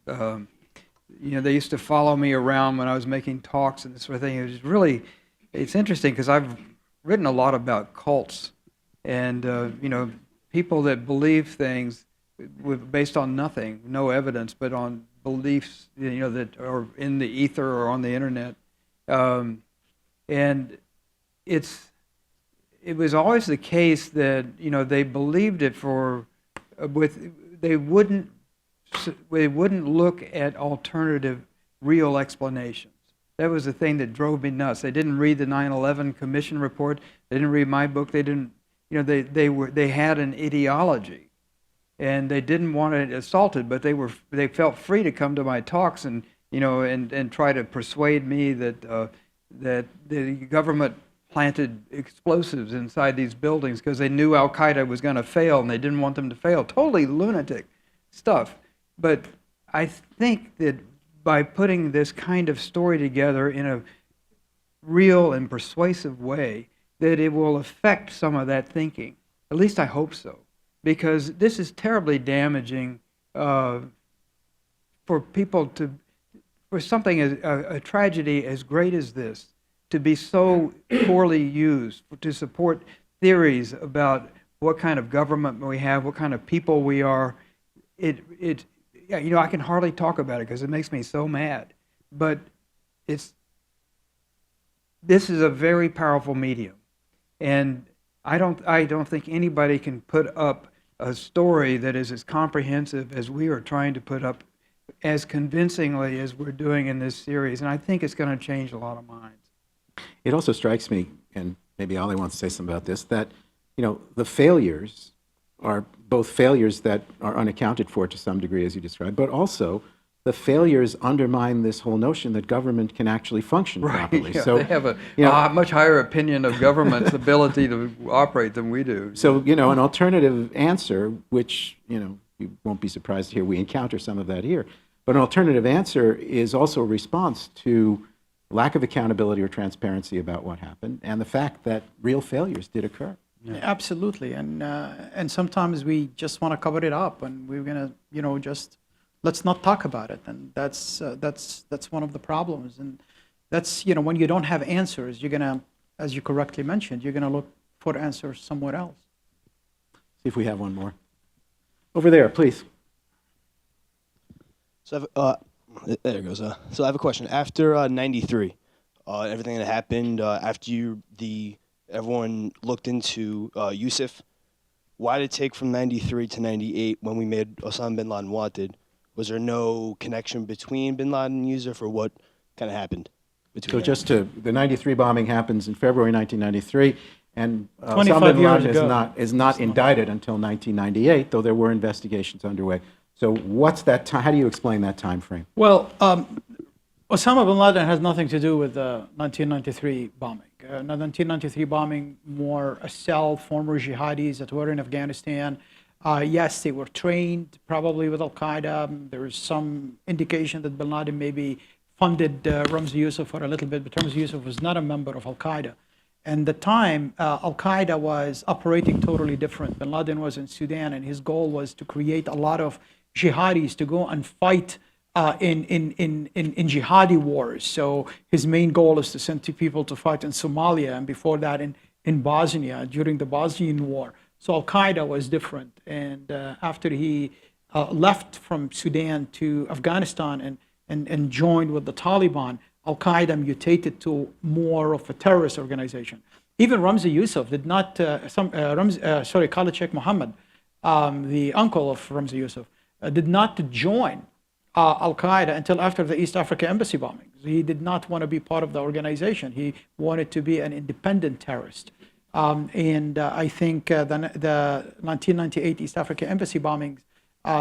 they used to follow me around when I was making talks and this sort of thing. It's interesting because I've written a lot about cults and, people that believe things based on nothing, no evidence, but on beliefs, that are in the ether or on the internet. And it was always the case that, they believed it they wouldn't look at alternative real explanations. That was the thing that drove me nuts. They didn't read the 9/11 Commission report. They didn't read my book. They didn't, they had an ideology, and they didn't want it assaulted. But they felt free to come to my talks and and try to persuade me that the government planted explosives inside these buildings because they knew al-Qaeda was going to fail and they didn't want them to fail. Totally lunatic stuff. But I think that by putting this kind of story together in a real and persuasive way, that it will affect some of that thinking. At least I hope so. Because this is terribly damaging for people for something, a tragedy as great as this, to be so poorly used to support theories about what kind of government we have, what kind of people we are. I can hardly talk about it because it makes me so mad. But this is a very powerful medium, and I don't think anybody can put up a story that is as comprehensive as we are trying to put up, as convincingly as we're doing in this series. And I think it's going to change a lot of minds. It also strikes me, and maybe Ali wants to say something about this, that the failures are both failures that are unaccounted for to some degree, as you described, but also the failures undermine this whole notion that government can actually function properly. Yeah, so they have a much higher opinion of government's ability to operate than we do. So an alternative answer, which you won't be surprised to hear we encounter some of that here, but an alternative answer is also a response to lack of accountability or transparency about what happened, and the fact that real failures did occur. Absolutely, and sometimes we just want to cover it up, and we're gonna, just let's not talk about it, and that's one of the problems, and that's when you don't have answers, you're gonna, as you correctly mentioned, you're gonna look for answers somewhere else. See if we have one more. Over there, please. So there it goes. So I have a question. After '93, everything that happened after everyone looked into Yusuf, why did it take from '93 to '98 when we made Osama bin Laden wanted? Was there no connection between bin Laden and Yusuf, or what kind of happened between? So the '93 bombing happens in February 1993, and 25 Osama bin years Laden ago. is not indicted until 1998, though there were investigations underway. So what's that time? How do you explain that time frame? Well, Osama bin Laden has nothing to do with the 1993 bombing. The 1993 bombing, more a cell, former jihadis that were in Afghanistan. Yes, they were trained probably with al-Qaeda. There is some indication that bin Laden maybe funded Ramzi Youssef for a little bit, but Ramzi Youssef was not a member of al-Qaeda. And the time, al-Qaeda was operating totally different. Bin Laden was in Sudan, and his goal was to create a lot of jihadis to go and fight in jihadi wars. So his main goal is to send two people to fight in Somalia, and before that in Bosnia during the Bosnian War. So al-Qaeda was different. And after he left from Sudan to Afghanistan and joined with the Taliban, al-Qaeda mutated to more of a terrorist organization. Even Ramzi Youssef did not, Khalid Sheikh Mohammed, the uncle of Ramzi Youssef, did not join al-Qaeda until after the East Africa embassy bombings. He did not want to be part of the organization. He wanted to be an independent terrorist. I think the 1998 East Africa embassy bombings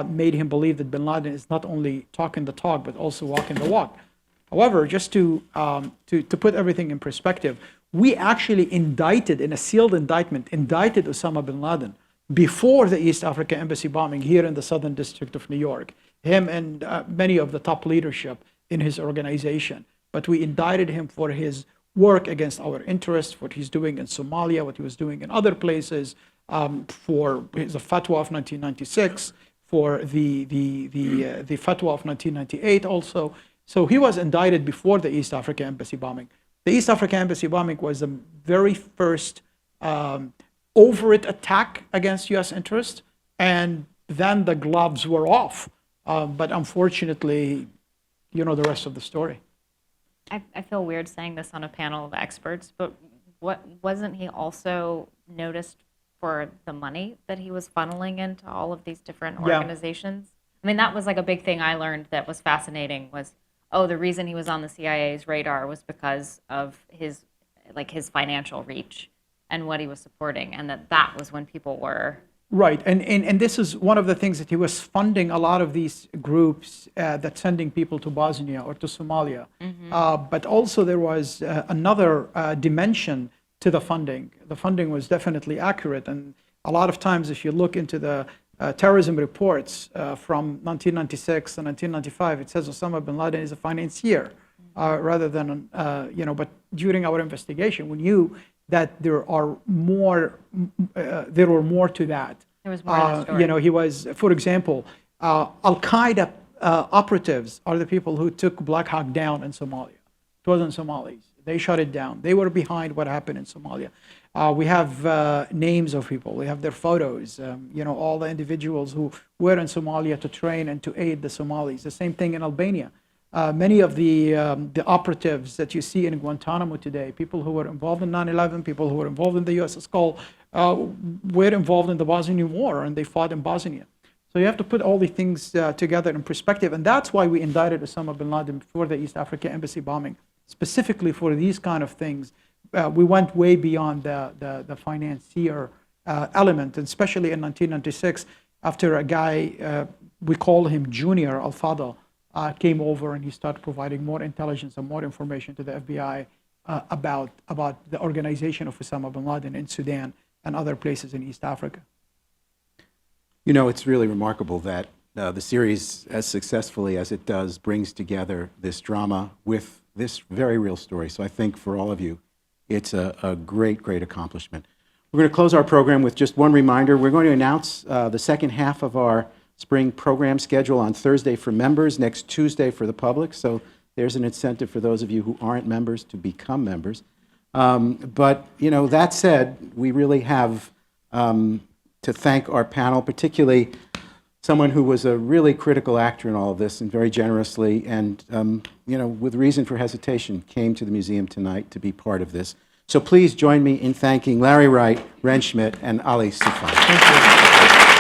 made him believe that bin Laden is not only talking the talk, but also walking the walk. However, just to put everything in perspective, we actually indicted, in a sealed indictment, indicted Osama bin Laden before the East Africa embassy bombing here in the Southern District of New York, him and many of the top leadership in his organization. But we indicted him for his work against our interests, what he's doing in Somalia, what he was doing in other places, for the fatwa of 1996, for the fatwa of 1998 also. So he was indicted before the East Africa embassy bombing. The East Africa embassy bombing was the very first overt attack against U.S. interests, and then the gloves were off. But unfortunately, you know the rest of the story. I feel weird saying this on a panel of experts, but wasn't he also noticed for the money that he was funneling into all of these different organizations? I mean, that was like a big thing I learned that was fascinating was, the reason he was on the CIA's radar was because of his financial reach and what he was supporting, and that was when people were... Right, and this is one of the things that he was funding a lot of these groups that sending people to Bosnia or to Somalia. Mm-hmm. But also there was another dimension to the funding. The funding was definitely accurate, and a lot of times if you look into the terrorism reports from 1996 and 1995, it says Osama bin Laden is a financier rather than, but during our investigation, we knew that there were more to that. There was more to the story. He was, for example, al-Qaeda operatives are the people who took Black Hawk down in Somalia. It wasn't Somalis. They shut it down. They were behind what happened in Somalia. We have names of people. We have their photos. All the individuals who were in Somalia to train and to aid the Somalis. The same thing in Albania. Many of the operatives that you see in Guantanamo today, people who were involved in 9/11, people who were involved in the USS Coll, were involved in the Bosnian War, and they fought in Bosnia. So you have to put all these things together in perspective, and that's why we indicted Osama bin Laden before the East Africa embassy bombing, specifically for these kind of things. We went way beyond the financier element, and especially in 1996, after a guy, we call him Junior Al-Fadl, came over and he started providing more intelligence and more information to the FBI about the organization of Osama bin Laden in Sudan and other places in East Africa. It's really remarkable that the series, as successfully as it does, brings together this drama with this very real story. So I think for all of you, it's a great, great accomplishment. We're going to close our program with just one reminder. We're going to announce the second half of our spring program schedule on Thursday for members, next Tuesday for the public. So there's an incentive for those of you who aren't members to become members. But, you know, that said, we really have to thank our panel, particularly someone who was a really critical actor in all of this and very generously and, you know, with reason for hesitation, came to the museum tonight to be part of this. So please join me in thanking Larry Wright, Wrenn Schmidt, and Ali Soufan. Thank you.